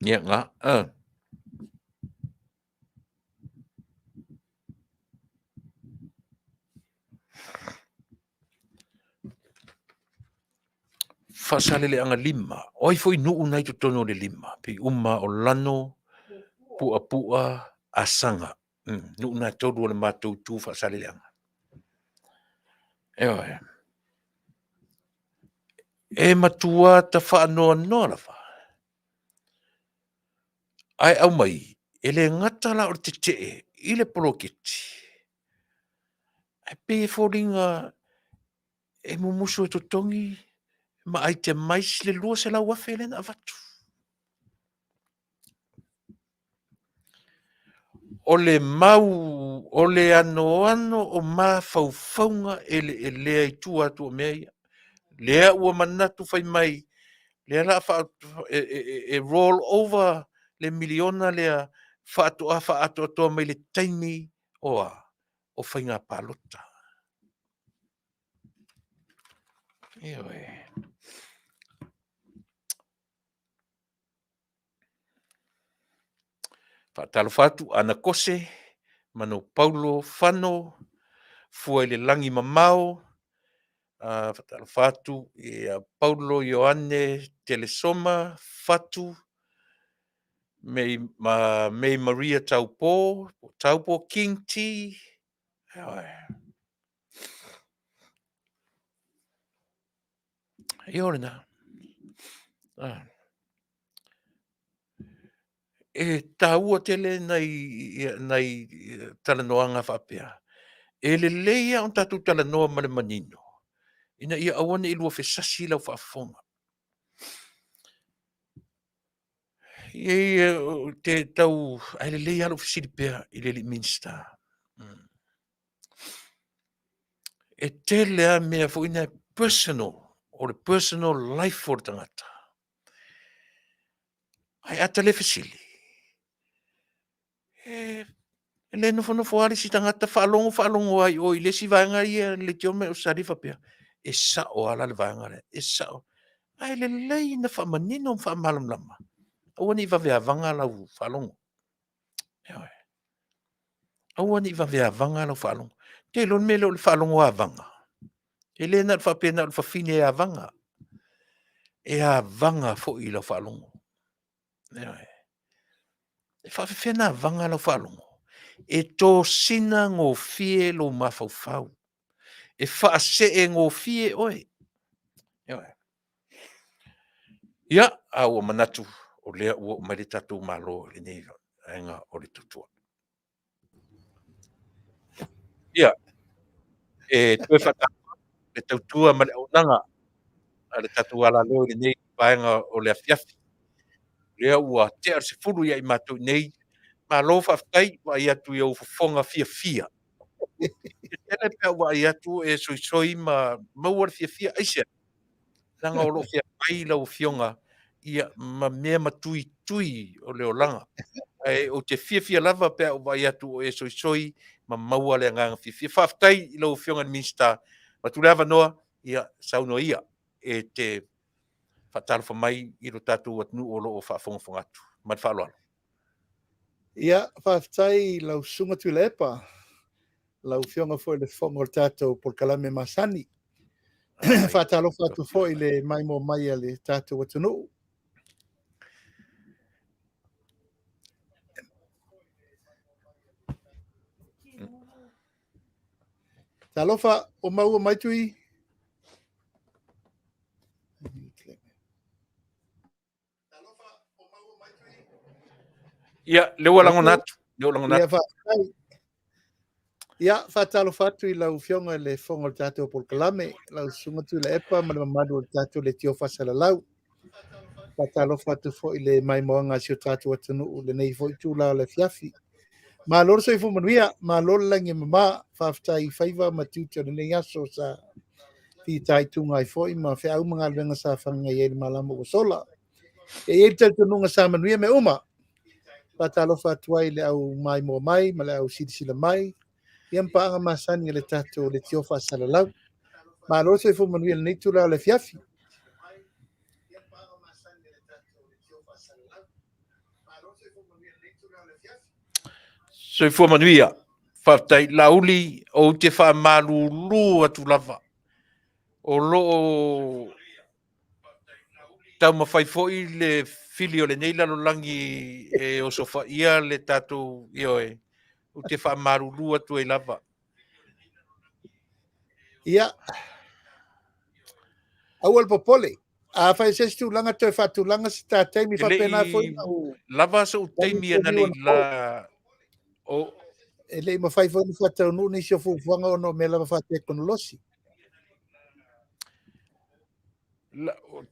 Ia ngā. Fasale le anga 5. Oi foi nuu nai to tono le 5. Pe uma o lano, pua, asanga. Nuna tolu o le mātou tū whaasareleanga. Ewa e matua ta whaanoa noa la wha. Ai au mai, ele ngata la o te te i le poloketi. Ai pe e fōringa e mumusu e totongi, ma ai te mais le lua se la wafele na avatu. O le mau, o le ano o ma faufaunga e lea i tua tua mea. Lea ua manatu fai mai. Lea la e roll over le miliona lea Faato'aga mai le taimi o whainga palota. Ewe. Whaatalo whatu ana kose, mano Paulo whano, fua le langi mamao, whaatalo whatu Paulo Ioane Telesoma whatu, mei Maria Taupo King T. Iorina. E taua tele nei talanoanga whapea. E le leia on tatu talanoa male manino. Ina ia awane ilua whesasi lau whaafonga. Te tau, ai le leia alo whesilipea i le Minisita. E tele a mea fo ina personal, o le personal life for tangata. Ai ata le whesili. Le nofo ali si tangata whaalongo ai o i le si vaenga ia le tio me o sarifa pia. E sa o ala le vaenga le, e sa o. Ai le lei na whamanino o whaamalam lama. Aua ni vavea vanga lau whaalongo. Aua ni vavea vanga lau whaalongo. Te lon me le whaalongo a vanga. E le na whapena o whafine a vanga. E a vanga fo i lau whaalongo. E whawhena vanga lau whaalongo. E tō sina ngō fie lo mawhauwhau. E whaase e ngō fie oe. Ia, au o manatu o lea ua o mai tatu malo le nei ainga o le tutua. Ia, e tue whata le tautua ma le aunanga a le tatu ala leo le nei vaenga o le afiafi. Lea ua te ar se furu ia i mātou nei, malo whaftai wa i atu i au fofonga fia. E tele pia wa i atu e soisoi ma mauar fia aise. Langa o lo fia ai lau fionga ia ma mea matui o leo langa. O te fia lava pia o vai atu o e soisoi ma maua le nganga fia. Whaftai i lau fionga ni Minisita. Ma tu lewa noa ia sauno ia e te whatalo mai i lo tatu atnu o lo o whaafonga atu. Ma te whaaloalo. Ia, whaftai lau sunga Tuilaepa. Lau fionga fo le fonga o tātou por kalame masani. Whatalo whatu fo i le maimo mai a le tātou atunu. Talofa o maua mai tui. Ia, leo lango natu. Ia, whatalo whatu i lau fionga le fonga o tātou por kalame. Lau sunga Tuilaepa ma le mamadu o tātou le tio Fasa lau. Whatalo whatu fo i le maimoanga si o tātou atunu le nei fo i tūla le fiafi. Ma lor so i fu Manuia, ma lor langi mama, Faafetai Faiva ma tuti o nei aso sa fitai tunga i foi, ma fe au mga alwenga sa whanga i ele malamo o sola. E ele tau tununga sa Manuia me uma. Patalo whatuai le au mai mo mai, ma le au sila mai. Iam paanga masani le tato le tio Fasa lau. Ma lor so i fu Manuia le nei tūla le fiafi. So i fua Manuia, whaftai lauli o te wha malulu atu lava. O lo tau mawhai fo'i le fili o le nei lalolangi e o sofa ia le tātou ioe. O te whaamarurua tu e lava. Ia. Awal popole. A fai se tu langa te fatu langa si ta taimi fa pena foi na o. Lava sa o teimi ana nei la o ele ma fai foi fa Taunuu ni se fu fanga o no me lava fa teknolosi.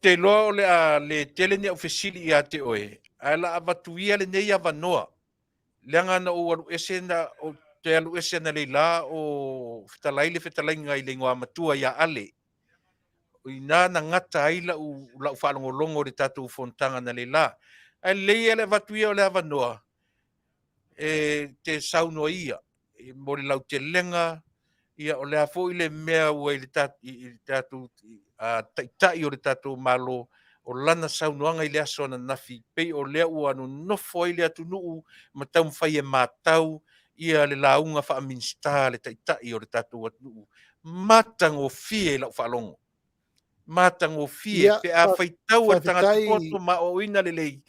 te loa o le tele ni ofisili ia te oe. A la avatuia le nei avanoa. Leanga na o alu ese na o te alu ese na leila o fetalai ngai le ngoa matua ia ale. O ina na ngata aila u lau whalongolongo le tatu fontanga na leila. A leia le avatuia o le avanoa. Te saunoa ia. Mo le lau te lenga ia o le afo i le mea ua i le tatu taitai o le tatu malo o lana saunoanga i le aso ana nafi pei o lea ua anu nofo i le atu nuu ma tau mwhai e mātau ia le launga wha minsta le taitai o le tatu atu nuu matango fie lau whalongo matango fie pe a whaitau o le tangata poto ma o ina le lei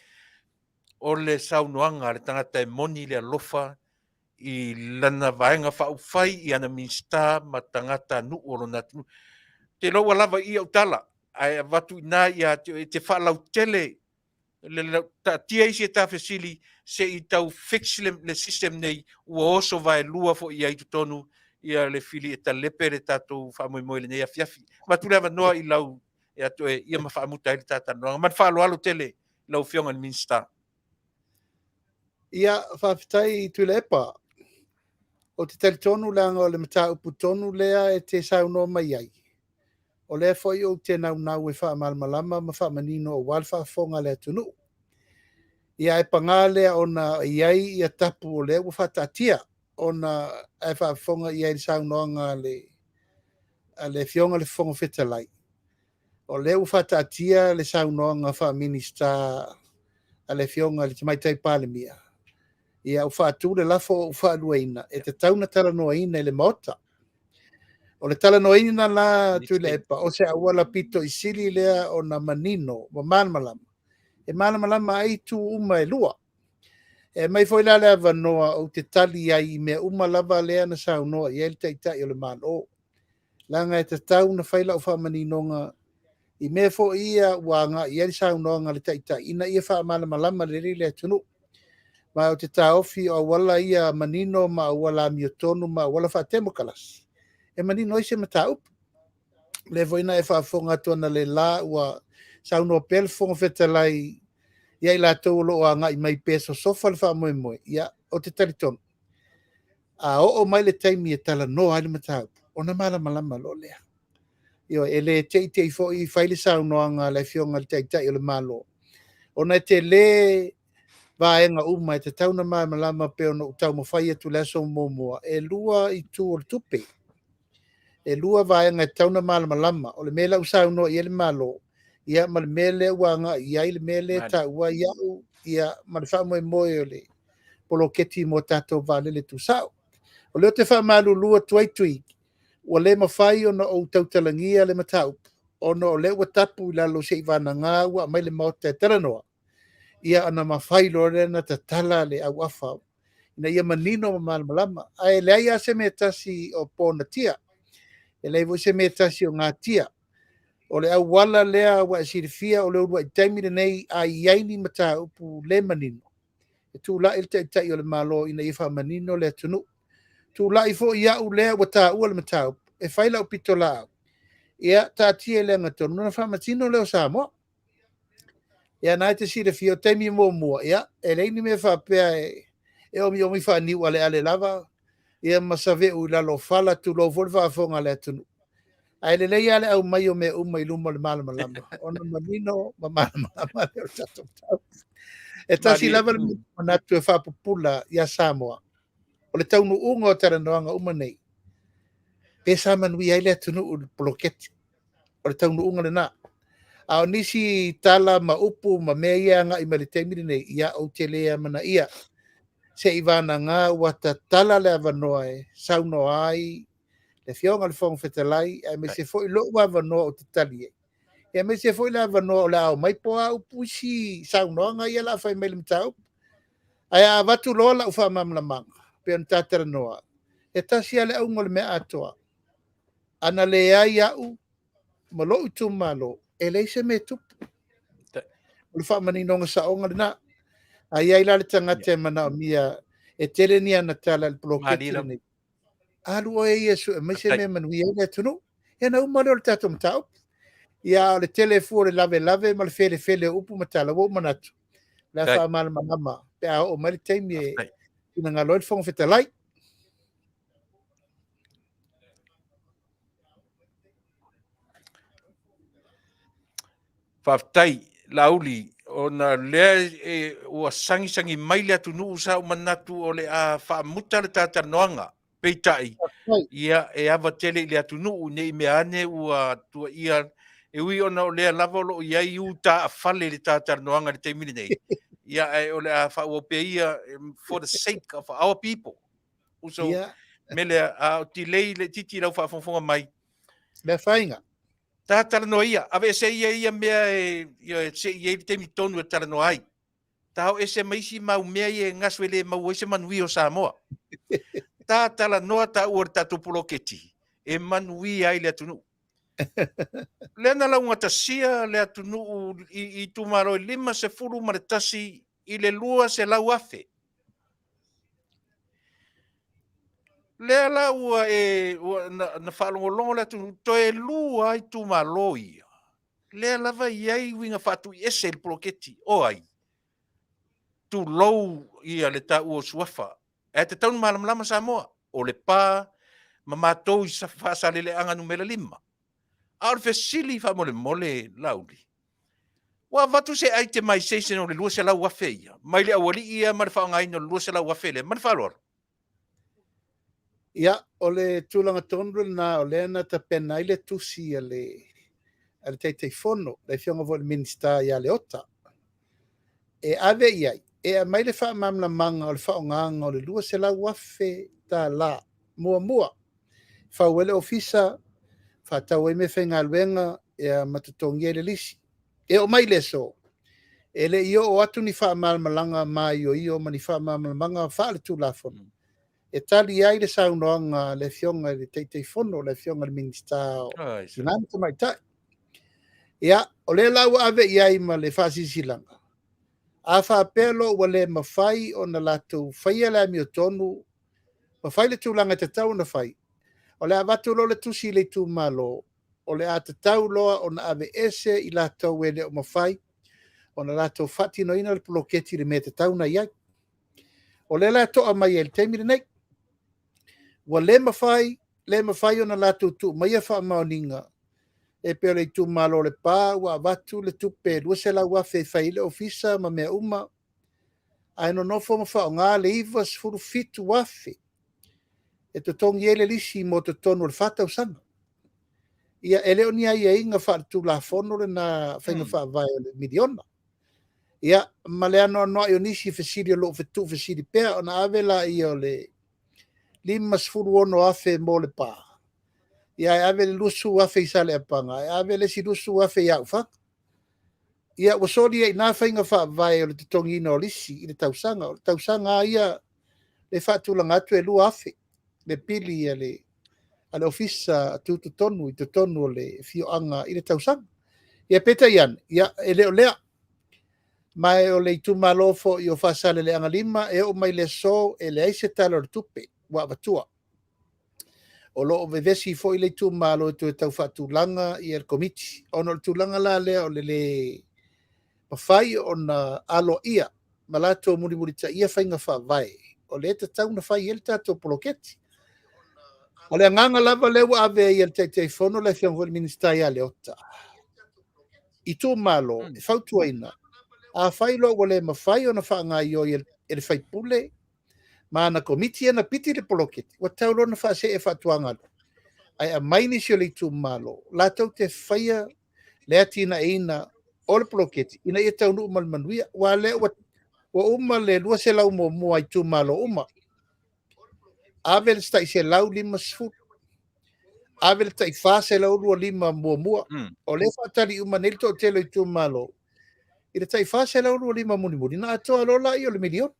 o le saunoanga le tangata e moni le alofa i lana vaenga whaufai i ana minsta ma tangata nu oro natu. Te loa lava i au tala, ai watu ina ia te whalau tele, ta tia isi e ta fesili se i tau fix le system nei ua oso vai lua fo i aitu tonu ia le fili e ta lepe le tatu whaamoi moe le nei a fiafi. Watu lewa noa i lau e atu e ia ma whaamuta i le tata noa. Man whaalo alo tele lau fionga ni minsta. Ia Faafetai Tuilaepa. O te talitonu langa o le mata upu tonu lea e te saunoa mai ai. O lea foi o te nau e whaamalmalama ma whaamanino o walwhaafonga lea tunu. Ia e panga lea ona iai ia tapu o lea ua whaatatia ona e whaafonga iai saunoanga le fionga le fonga fetalai. O lea ua whaatatia le saunoanga Minisita a le fionga le tamaitai palemia. Ia ufatu le lafo ufaluaina e te tauna talanoaina le mota o le talanoaina la Tuilaepa o se awala pito i sili lea o na manino ma malamalama e malamalama ai tu uma e lua e mai foi la le avanoa o te tali ai me uma lava lea na saunoa i el taitai o le malo langa e te tauna faila o whamaninonga i me fo ia wanga i el saunoa le taitai ina ia whamalamalama le rile tunu ma o te taofi o wala ia manino ma wala miotonu ma wala whaatemo kalas. E manino ise mata up. Le voina e whaafonga tuana le la ua sauno pel fonga fetalai ia i la taulo o anga i mai peso sofa le wha moe moe. Ia o te taritonu. A o mai le taimi e tala no ai le mata up. Ona mala malama lo lea. Io e le te fo i whaile sauno anga le fionga le taitai o le malo. Ona te le vaenga uma e te tauna mai malama pe ona utau mawhai atu leso momoa e lua i tu o tupe. E lua vaenga e tauna mai malama o le mela usau no i ele malo ia ma le mele wanga ia i le mele ta ua iau ia ma le wha moe moe o le poloketi mo tato vale le tu sao. O leo te wha malu lua tuai tui o le mawhai ona o tautalangia le matau ono o le ua tapu i lalo se i vana ngā ua mai le maota e teranoa. Ia ana mawhai lore na ta tala le au afa. Ina ia manino ma malamalama. Ai lea ia se me tasi o pōna tia. E leivo se me tasi o ngā tia. O le au wala lea wa sirifia o le urua i taimire nei a iaini mata upu le manino. E tu la il tai o le malo ina ifa manino le tunu. Tu la ifo ia u lea wa ta ua le mata upu. E whaila o pito la au. Ia ta tia le ngatonu. Nuna wha matino leo Samoa. Ia nai te sire fio taimi mua ia e leini me whapea e omi wha niu ale lava ia masave u lalo fala tu lo vol whaafonga le atunu ai le lei ale au mai o me umai luma le malamalama ona manino ma malamalama le o tato e tasi lava le manatu e whapupula ia Samoa o le taunu unga o taranoanga umanei pe sa manui ai le atunu u poloketi o le taunu unga le na a nisi tala ma upu ma mea ia nga i malite nei ia o te lea mana ia se ivana nga wata tala le avanoa e sauno ai le fionga le fonga fetalai ai me se fo i lo avanoa o te tali e E mai se foi la vano la o mai po au pusi sau no nga ia la fai mai mtau. Ai a watu lo la ufa mam la mang. Pe an tatara noa. E tasi ale au ngol me atoa. Ana le ai au malo utu malo. E le se me tup. Ulu fa mani nonga sa onga na. Ai ai la le tangate mana mia e tere ni ana tala le bloketiri ni. Alu o e Yesu e mai se me Manuia le tunu. E na umalo le tato mtau. Ia le telefone lave lave ma le fele upu matala wo manatu. La fa mal mama. Pe a o mai taimi e ina ngalo fong fetalai. Faafetai lauli ona lea e ua sangi mai le atunuu sa manatu o le a faamuta le tatanoaga peitai ia e ava tele i le atunuu nei mea ane ua tuaia e ui ona o lea lava o loo iai u taafale le tatanoaga le taimini nei ia e o le a faauapeaia for the sake of our people uso me le a o tilei le titi lau faafofoga mai le fainga Tatalanoa ia, ave se ia mea e se ia te mi tonu e talanoa ai. Tau e se maisi mau mea e ngasu ele mau e se manui o Samoa. Tatalanoa ta ua tatu poloketi. E manui ai le atunu. Le na launga tasia le atunu i tumaro i 5 se furu maretasi i le lua se lau afe. Le la ua e na whalongolongo le atunu to e lua i tumaro ia. Le lava iai winga fatu ese il proketi o ai tu low ia le ta o suafa e te taun malam lama Samoa o le pa mamatou i sa fasa le anga numero 5 ar fesili fa mole lauli wa vatu se ai te mai season o le lua se lau wafe ia mai le awali ia mar fa ngai no lua se lau wafe le man fa lor ia o le tulanga tonu na o le na ta pena ile tusi ale te fono le fionga vo le Minisita ia Leuatea e ave iai e a mai le fa mamla manga o le fa nganga o le lua se lau wafe ta la mua fa wele ofisa fa tau e me fenga luenga e a matutongi le lisi e o mai le so e le io o atu ni fa malanga mai o io mani fa malanga fa le tu la fono e tali ai le saunoanga le fionga le te fono le fionga le Minisita kinanta mai tai ia o le lau ave iai ma le fa sisilanga a fa pelo o le mafai o na latu faia le mi tonu mafai le tulanga te tau na fai o le avatu lo le tusi le tu malo o le ata tau loa o na ave ese i latou e le o mafai o na latou fati no ina le bloketi le me te tau na iai o le latou a mai el temi le nei wa le mafai o na latou tu mai fa maoninga e pe le tu malo le pa wa avatu le tupe lua se la wa fe fai le ofisa ma me uma ai no fo ma fa nga le iva sfuru fitu wafe e to tongi ele lisi mo to tonu le fata usanga ia ele oni ai inga fa tu la fono le na fainga fa vai le miliona ia ma le ano no io nisi fesili lo fetu fesili pe ona avela io le lima sfuru ono afe mo le pa ia ave le lusu afe isale apanga ave le si lusu afe ia ufa ia o soli e na fainga fa vai le tongi no lisi i le tausanga ia le fa tu langa tu e lu afe le pili ale ofisa tutu tonu i te tonu le fioanga i le tausanga. Ia peta ian, ia e leo lea. Mai o le itu malofo i o fasale le anga 5 e o mai le so e le aise talo le tupe, wa vatua. O lo o vevesi fo i le itu malo tu e tau fatu langa i el komiti. Ono le tu langa la lea o le mawhai o na alo ia, malato muri ta ia whainga wha vai. O le eta tau na whai el tato poloketi. O le nganga lava lewa ave i el te fono le fiango Minisita ia Leuatea. I tō malo, e whautuaina, a whailo o le mawhai o na whaanga i o e le whaipule, ma na komiti na piti le poloketi, wa taulo na whaase e whatuanga. Ai a maini si o le tō malo, la tau te whaia le atina e ina o le poloketi, ina i taunu umal manuia, wa le wa uma le lua se lau mo mua i tō malo uma. Ave le stai se lau 5 sfu. ave le tai Fasa la ulu lima mua. O le whaatari uma nel to telo i tu malo. I le tai Fasa la ulu lima muni. Na atoa lola i o le milion.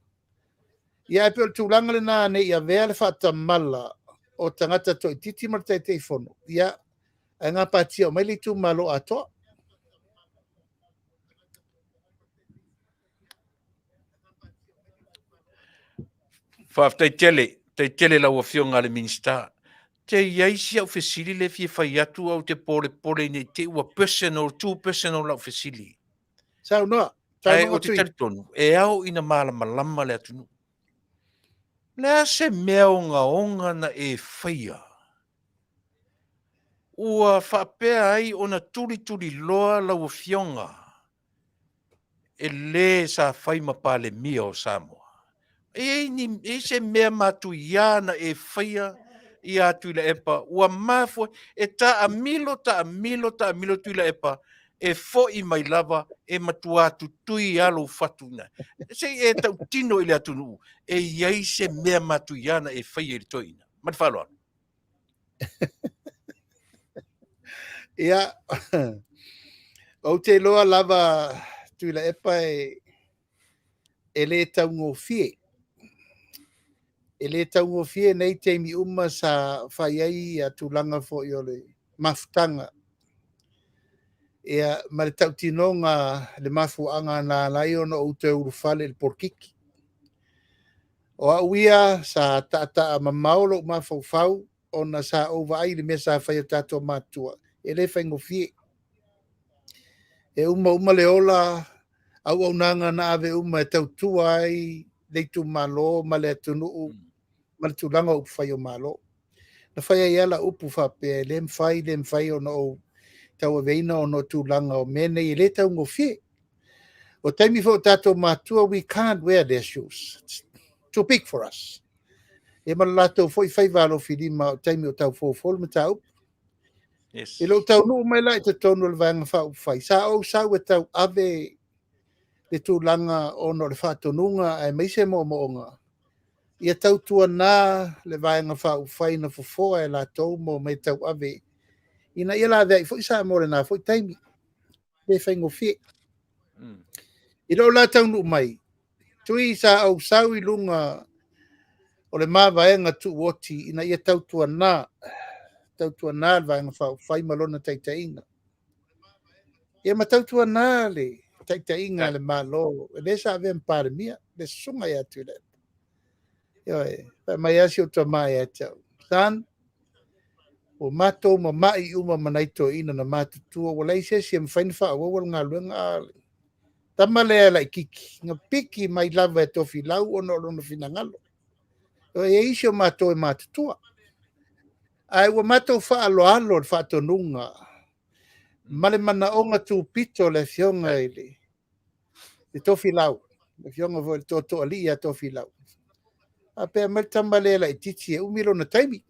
Ia e pe o tūlanga le nā ne ia vea le whaatamala o tangata to i titi ma tai teifono. Ia e ngā pātia o mai le tu malo atoa. Faafetai tele lau Afioga le Minisita. Te iaisi au fesili le fie fai atu au te pole nei te ua personal, too personal lau fesili. Sau noa. Ai o te taritonu. E au ina malama le atunu. Lea se mea onga na e faia. Ua whapea ai ona turi loa lau Afioga. E le sa fai mapale mia o Samoa. E se mea matu iana e faia i a Tuilaepa. Ua mafo e ta amilo Tuilaepa. E fo i mai lava e matua tutui alo fatuna. Se e tau tino i le atunu. E iai se mea matu iana e faia i le toina. Matwhaloa. Ia, o te loa lava Tuilaepa e le taungo fie. E le taungo fie nei te mi uma sa whai ai a tūlanga fo i ole mafutanga. Ia, ma le tautinonga le mafuanga na lai ona o te urufale le porkiki. O a uia sa tata mamaolo mafau ona sa ova ai le mesa whai o tato matua. E le whaingo fie. E uma le ola au nanga na ave uma e tautua ai leitu malo ma le atunuu ma le tūlanga upu whai o malo. Na whai ai ala upu whape le mwhai o no tau aveina o no tūlanga o mene i le taungo fie. O taimi fo tato matua, we can't wear their shoes. It's too big for us. E malalato fo i Faiva alo filima o taimi o tau fōfolo ma tau. Yes. E lo taunu mai lai te tonu le vanga wha upu whai. Sa o sau e tau ave le tūlanga o no le whātonunga e meise mo moonga. Ia tau tua nā le vanga wha upu whai na fofoa e la tau mo me tau ave. Ina ia la vei fo i sa mo le nā fo i taimi. Le whaingo fie. I lo la taunu mai. Tui sa au sau i lunga o le mawaenga tu woti ina ia tautua nā le vanga whau whai malona taitainga. Ia ma tautua nā le taitainga le malo. E le sa ave mpare mia, le sunga ia tu le. Ia e, mai asi o tua mai e tau. San, o mato ma mai uma manaito ina na matutua, wala ise si mfaini wha wawal ngā luenga ale. Tama lea lai kiki, nga piki mai lava e tofi lau ono lona fina ngalo. E isi o mato e matutua. Ai wa mato wha alo le whaatonunga. Male mana onga tu pito le fionga ili. Le tofi lau. Le fionga vo le toto ali a tofi lau. A pea mal tama lea lai titi e umilo na taimi.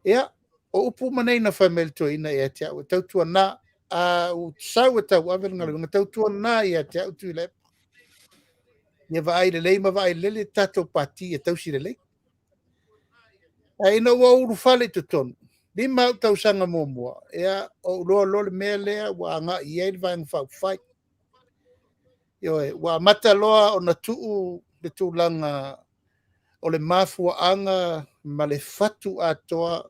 Ea, o upu manei na whamel ina e atia. O tautua na o sau e tau avel ngalo. Tau tua na i atia o Tuilaepa. Ia vai le lei ma vai le tato pati e tausi le lei. Ai no wa uru fale te tonu. Ni mau tau sanga mua. Ea o loa le mea lea wa anga i e vai ngwhau whai. Io e wa mata loa o na tuu le tūlanga o le mafua anga ma le fatu atoa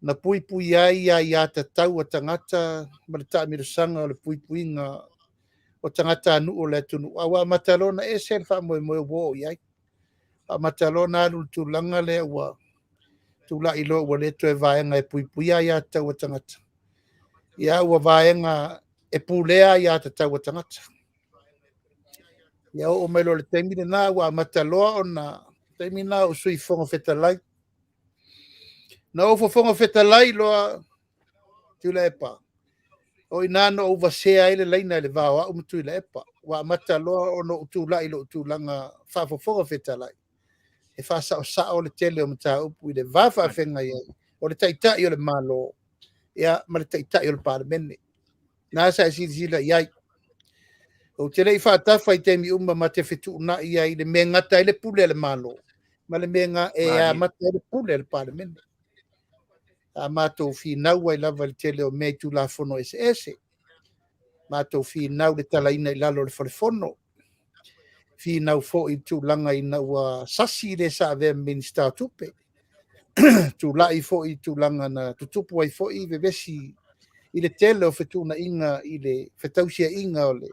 na pui ai a ta tau a tangata ma le taamirisanga o le puinga o tangata anu o le tunu. Awa matalona e sen wha moe wo iai. A matalona alu tūlanga le wa tūla ilo wa le to e vaenga e pui ai a tau a tangata. Ia ua vaenga e pulea i a ta tau a tangata. Ia o melo le teimine na wa mataloa o na teimina o sui fonga fetalai. Na o fonga fetalai loa Tuilaepa. O inano o vasea ile leina le vawa o Tuilaepa. Wa mataloa o no tūla ilo tūlanga Faafofoga fetalai. E Fasa o sa o le tele o mta upu i le vafa whenga iai. O le taitai o le malo. Ia ma le taitai o le paramene. Nasa e sila iai. O te rei whaatafa i teimi uma ma te whetu na iai le mea ngata i le pule le malo. Ma le mea e a mata i le pule le paramene. a mātou whinau ai lava le tele o mei tu la fono ese. Mātou whinau le talaina I lalo le whalefono. Whinau fo I tu langa I na ua sasi le sa ave Minisita tupe. Tu lai fo I tu langa na tutupu ai fo I vevesi I le tele o whetuna inga I le whetausia inga o le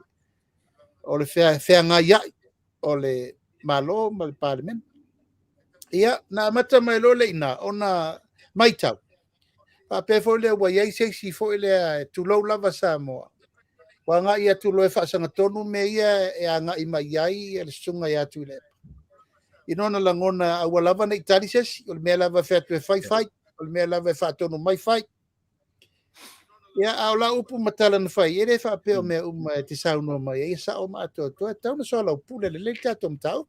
whea ngā iai o le malo ma le parliament. Ia, na mata mai lo le ina, ona maitau. Pa pe fo le wa iai seisi fo le tu lau lava Samoa. Wa ngā ia tu loe whaasanga tonu me ia e a ngā ima iai e le sunga ia Tuilaepa. Inona langona awa lava na itali sesi, o le mea lava whea tu e whai, o le mea lava e whaatonu mai whai. Ia, au la upu matala na whai, e le wha peo mea e te saunua mai, e sa o maato toa, tau na soa lau pule le le tato mtau.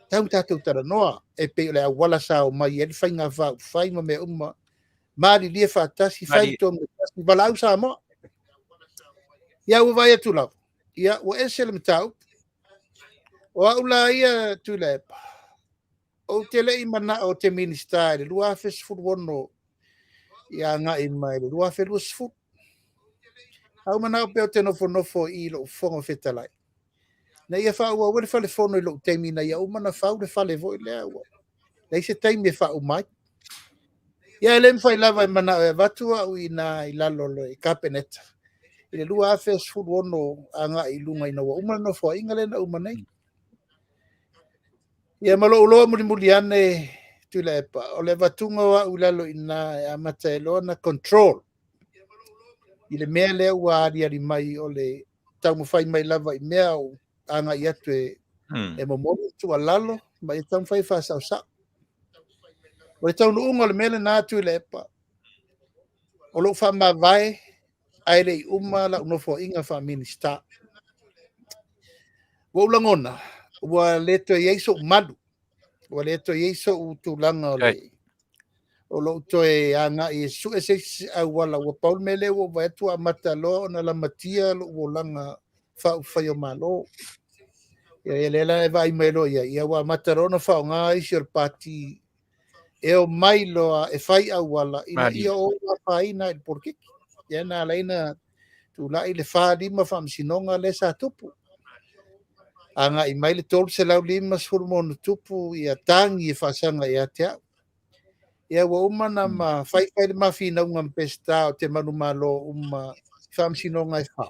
Tau tatou taranoa, e pe le awala sa o mai, e le whai ngā whai ma mea maari lia whaatasi, whai tonu, walau sa moa. Ia ua vai atu lau. Ia ua ese le mtau. O au la ia Tuilaepa. O te lei mana o te Minisita, le lua fes furuono ia ngā I mai, le lua felua sfu. Au mana o peo te nofo I lo fongo Faafetai. Na ia wha ua wale whale fono I lo teimi na ia umana whau le whale vo I lea ua. Na ise teimi e whau mai. Ia le mwhai lava I mana o e vatua u I na I lalo lo I kapeneta. I le lua afes furuono a ngā I lunga I na ua umana no fo inga le na umana I. Ia malo uloa muli ane Tuilaepa. O le vatunga wa u lalo I na e amata e loa na control. I le mea lea ua ari mai o le tau mwhai mai lava I mea o anga I atu e momomo tu a lalo, ma I tau mwhai Fasa o sa. O le tau nuunga o le mele nā Tuilaepa. O lo wha ma vai, ai le I uma la unofo inga wha Minisita. Wa ulangona, wa leto I eiso malu. Wa leto I eiso u tūlanga o le. O lo to e anga I su e se au wala wa paul mele wa waitu a matalo na la matia lo langa wha whaio malo. Ia lela e vai melo ia wa matalo na wha ngā isi o pati e o mailo a e whai au wala ina ia o a whaina I porkiki. Ia nā leina tu lai le wha lima wha msinonga le sa tupu. Anga I mai le tolu se lau lima Fuimaono tupu ia tangi e whaasanga ia te au. Ia wa umana ma whai le mawhina unga mpesta o te manu malo whamsinonga e wha.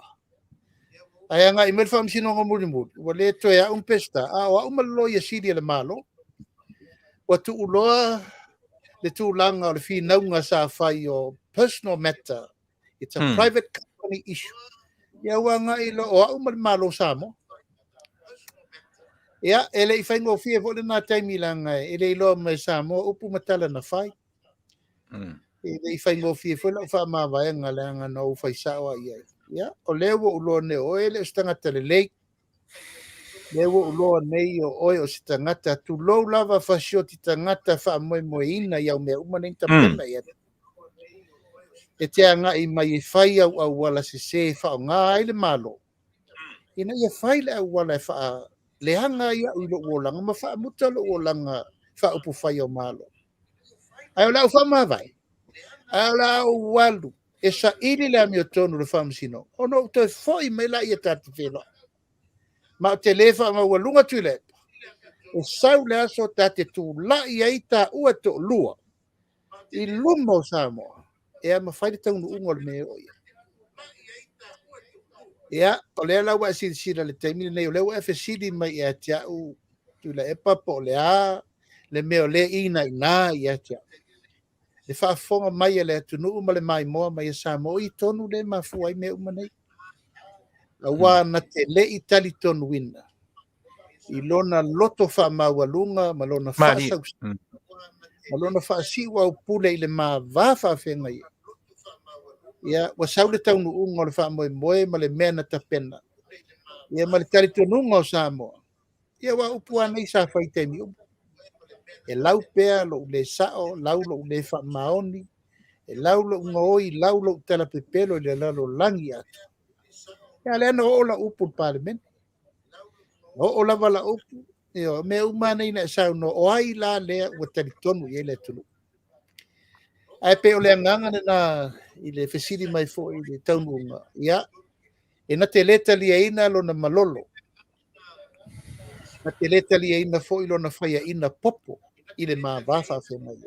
Ai anga I mele whamsinonga muri. Wa le toe a mpesta a o umalo ia siri le malo. Wa tu uloa le tūlanga o le whinaunga sa whai o personal matter. It's a private company issue. Ia wanga I lo o umale malo samo. Ia, ele I whaingo fia vole nā taimi langa ele I loa mai Samoa upu matala na whai. Ele I whaingo fia vole o wha maa vaenga leanga no whai sawa ia. Ia, o lewa uloa ne o ele o stangata le lei. Lewa uloa nei o oe o si tangata. Tu lou lava whasio ti tangata wha moe ina iau mea umane ta pena ia. E te anga I mai whai au wala se wha o ngā aile malo. Ina ia whai le au wala wha le hanga ia I lo wolanga ma wha muta lo wolanga wha upu whai o malo. Ai o lau wha mawai. Ai o lau walu. E sa ili le ami o tonu le whamsino. O no toi fhoi me la ia tatu whelo. Ma o te lefa ma walunga Tuilaepa. O sau le aso tate tu la ia I ta ua to lua. I lumo Samoa. E ama whaile taunu ungol me o ia. Ia, o lea lau wa sira le taimine nei, o lea wa siri mai ia tia u Tuilaepa po lea le meo le ina ina ia tia. Le whaafonga mai le tunu ma le mai moa mai Samoa I tonu le mafua I me umanei. A wā na te le I tali tonu wina. I lona loto wha mawalunga, ma lona whaasau. Ma lona whaasiwa upule I le maa whawhenga ia. Ia, wa saule taunu unga le wha moe ma le mea na tapena. Ia, ma le tali tonu unga o Samoa. Ia, wa upua nei sa whaitemi umu. E lau pea lo le sao, lau lo le wha maoni, e lau lo ngoi, lau lo tala pepelo le lalo langi atu. Ia, le ano o la upu parliament. O la wala upu. Ia, me umana ina sao no o ai la lea ua tali tonu I le tunu. Ai pe o le anganga na i le fesili mai fo i le taununga. Ia, e na te leta liaina lo na malolo. Na te leta liaina fo i lo na whaia ina popo i le maa wafa fe mai.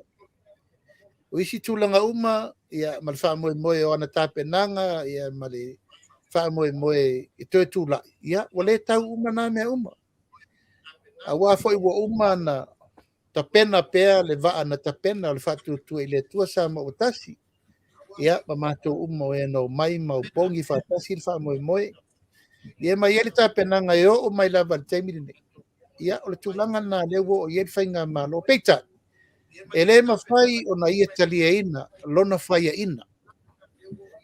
O isi tūlanga uma, ia, ma le wha moe moe o ana tāpenanga, ia, ma le wha moe moe i tue tūla. Ia, wa le tau uma nā mea uma. A wā fo i wa uma na tapena pea le vaa na tapena o le wha tūtua i le tua sa ma o tasi. Ia, ma mātou uma o e no mai mau pongi wha tasi le wha moe moe. Ia, ma ieri tāpenanga e o mai lava le taimiri nei. Ia, o le tūlanga na lewo o ieri whainga malo. Peita, e le mawhai o na ia talia ina, lona whaia ina.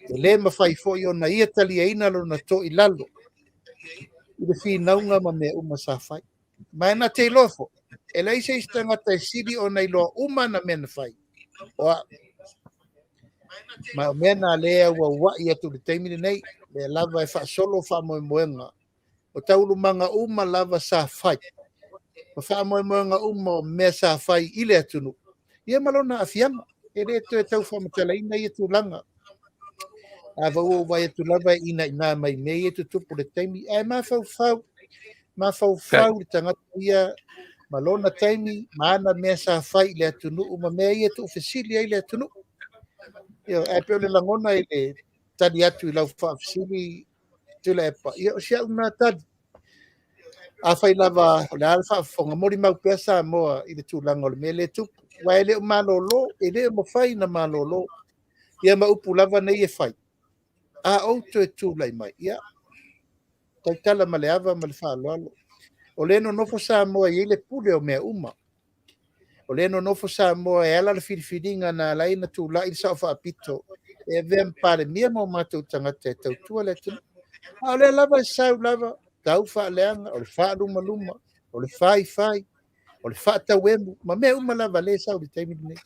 E le mawhai fo i o na ia talia ina lona to i lalo. I le whi naunga ma mea uma sa whai. Ma ena te lofo. E le isa istangata e siri o na iloa uma na mena whai. Oa, ma o mea na lea ua wai atu le teimini nei, le lava e wha solo wha moe moenga. O taulu manga uma lava sa whai. Ma wha moe moenga uma o mea sa whai ile atunu. Ia malona a fianga. E le to e tau whamatala ina i atu langa. A vau o vai atu lava ina ina mai mei e tutupu le taimi. E ma fau fau. Ma fau fau le tangata ia malona taimi. Ma ana mea sa whai le atunu. Uma mea i atu ufesili ai le atunu. Ia e peo le langona i le tani atu i lau whaafisili Tuilaepa. Ia o sia una tani. A whai lava le alfa fonga mori mau pea Samoa i le tūlanga o le mea le tupu. Wa ele o malolo, ele o mawhai na malolo. Ia ma upu lava nei e whai. A outo e tūlai mai. Ia, tautala ma le ava ma le whaaloalo. O le no nofo Samoa i ele pule o mea uma. O le no nofo Samoa e ala le whiriwhiringa na lai na tūla i sa o whaapito. E vea mpare mia mo mātou tangata e tautua le tunu. A o le lava e sau lava. Tau whaaleanga, o le whaaluma luma, o le whai. O le Faata'aga, ma mea uma lava le sau le taimini nei.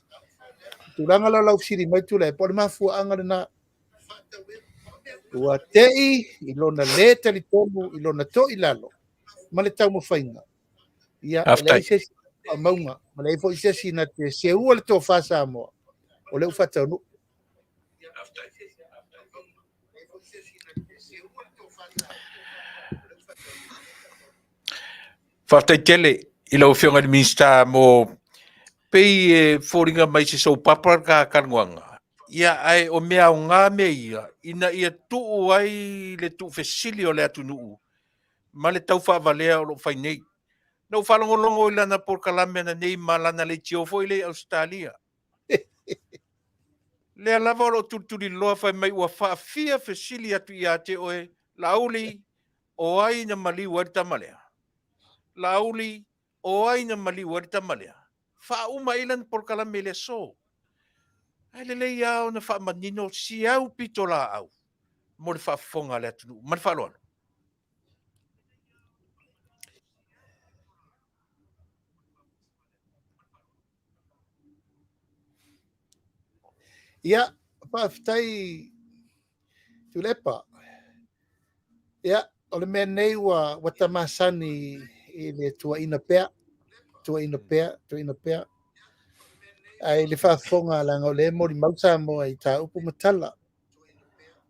Tūlanga lau siri mai Tuilaepa, o le mafuaaga lenā. Ua te'i i lona lē talitonu i lona to'i lalo, ma le taumawhaiga. Ia, e leai sesi mauga, ma leai fo'i sesi na te seua le tofā Samoa, o le ufataunuu. Faafetai i lau whionga ni Minisita mo pei e fōringa mai se sau papa ka kanuanga. Ia ai o mea o ngā mea ia, ina ia tuu ai le tuu fesili o le atunuu. Ma le tau whaavalea o lo whainei. Nau whalongolongo i lana porkalame na nei ma lana le tiofo i le Australia. Le lava o lo tuturi loa whai mai ua whaafia fesili atu i ate oe lauli o ai na mali warita malea. Lauli o ai na mali warita malea. Whauma ilan porkalame le so. Ai le lei au na whaamanino si au pitola au. Mo le whaafonga le atunu. Man whaaloano. Ia, Faafetai Tuilaepa. Ia, o le mea nei ua tamasani i le tuaina pea. Tuaina pea. Ai le whaafonga langa o le mori mau Samoa i tā upu matala.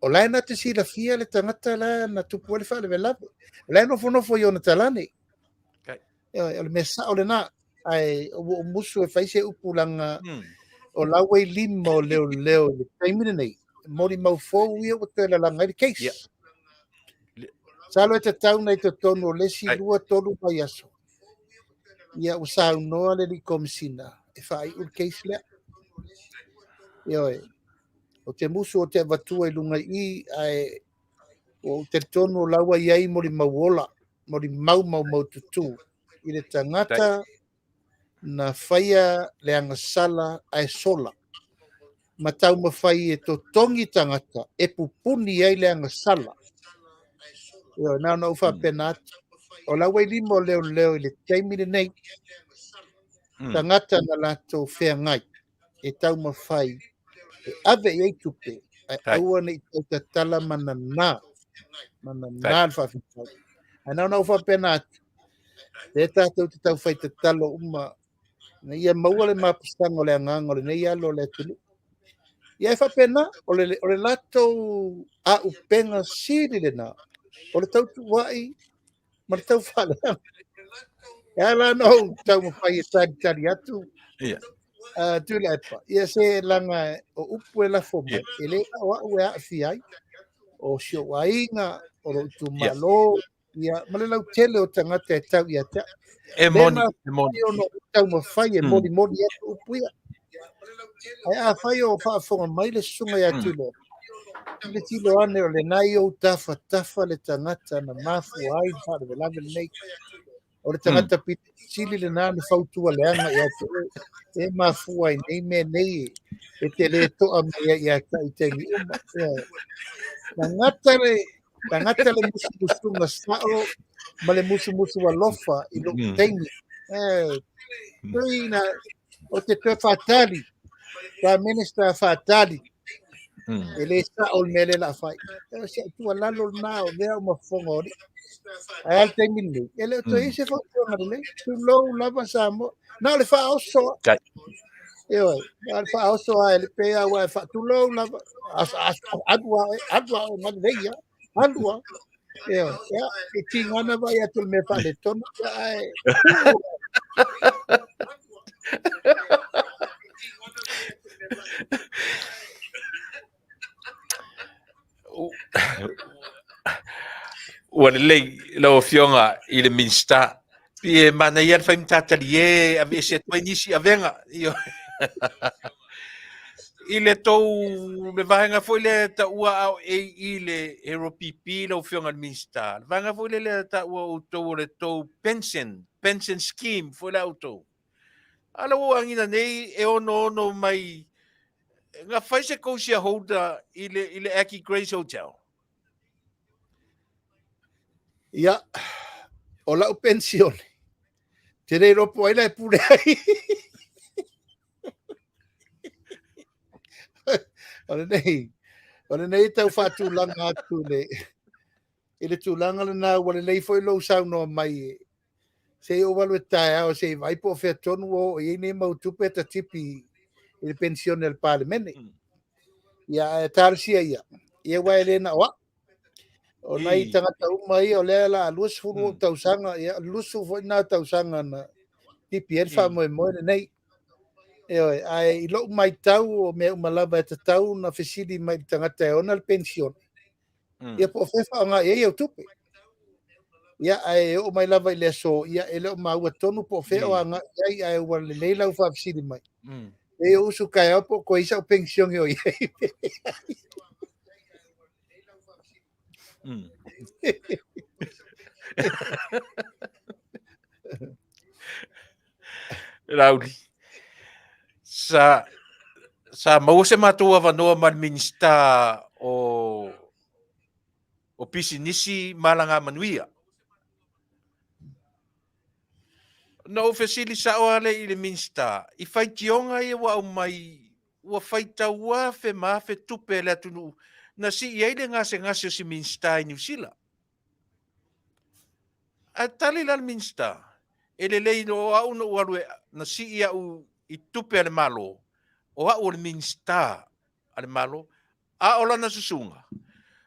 O lai na te sila fia le tangata la na tupu le whaale velape. O lai nofo i ona talane. O le mea sa o le nā. Ai o musu e whaise upu langa o lauei lima o leo le taimine nei. Mori mau fōu ia o te la langa i le case. Salo e te tauna i te tonu o lesi lua tolu mai aso. Ia o sa unoa le li komisina. E whai ul case lea. Ia oe. O te musu o te avatua i lunga i ai o te tonu o laua iai mori mauola. Mori mau tutu. I le tangata na whaia le angasala ai sola. Ma tau mawhai e to tongi tangata e pupuni ai le angasala. Ia nā uwha penatu. O laua i limo leo i le taimine nei. Tangata na lato whea ngai. E tau mawhai. E ave i eitupe. Ai aua nei tau tala mana nā. Mana nā le whawhitai. Ai nā uwha penatu. E tātou te tau whai te talo uma. Na ia maua le mapustanga o le anganga o le nei alo le tunu. Ia fa pena o le latou a upenga siri le na. O le tau tuai ma le tau fale. Ia la no tau mo fai tari atu. Ia. Tuilaepa. Ia se langa o upu e la fomai. Ele o au e a fiai. O sio wainga o lo tu malo. Ia ma le lau tele o tangata e tau ia ta. E Le moni, ma e moni. fai o no tau mo fai e moni moni e upu ia. Ai a fai o faafoga mai le suga iā tule. I le tilo ane o lenai ou tafa le tagata na mafua ai fa'alevelaga lenei. O le tagata pitisili lenā le fautualeaga iā te e mafua ai nei mea nei e te lē to'a mai iā taʻitaimi uma. Tagata le musumusuga sa'o ma le musumusu alofa i lo'u taimi. Tui na o te toe fatali. Prime Minister Faatali. Ele sa'o le mea le la'afai. E se tualalo lenā o lea o mafoga o li'i. Ae ale taimi lelei. E le o toe isi fa'autuaga lelei. Tulou lava Samoa. Na o le fa'aoso. Kai. Ioe. A le fa'aoso a e le pea ua e fa'atulou lava. Adua o ma lelei ia. Alua. Ioe. Ia e tigana vai atu le mea fa'aletonu. Ia ae tu'u. Ua lelei lau fionga i le Minisita. Pie mana ia le faimatatali e a ve se toi nisi avenga. I le tou le vahenga foi le ta ua au i le Europipi lau fionga le Minisita. Le vahenga foi le ta ua o tou le tou pension scheme foi le autou. Ala ua angina nei e ono mai nga fai se kousia holder i le Aki Grace Hotel. Ia, o lau pensione. Te rei ropo ai lai pure ai. O le nei tau whātūlanga atu le. I le tūlanga le nā wale nei foi lo sau no mai. Se o walu e tae au se vai po whea tonu o i nei mau tupe ta tipi i le pensione al parlemene. Ia tarsia ia. Ia wai le na wa. O nei tangata umai o lea la luas furu o tausanga. Ia lusu foi nā tausanga na tipi e wha moe le nei. Oi, ai lo mai tau o me umalava e tau na fesili mai tangata e ona le pension. Ia po fefa nga e au tupe. Ia ai o mai lava i le so, ia ele o maua tonu po fe o nga ia ai o le leila u fa fesili mai. E o usu kai apo ko isa o pension yo ia. Lauli. Sa mau se matua vanoa man Minisita o pisinisi malanga Manuia. No fesili sa o ale i le Minisita. I fai tionga i wa o mai ua fai taua fe ma fe tupe le atunu. Na si i eile ngase o si Minisita i New Zealand. A tali la Minisita. Ele lei no au no walue na si i au i tupe ale malo. O au le Minisita ale malo. A ola na susunga.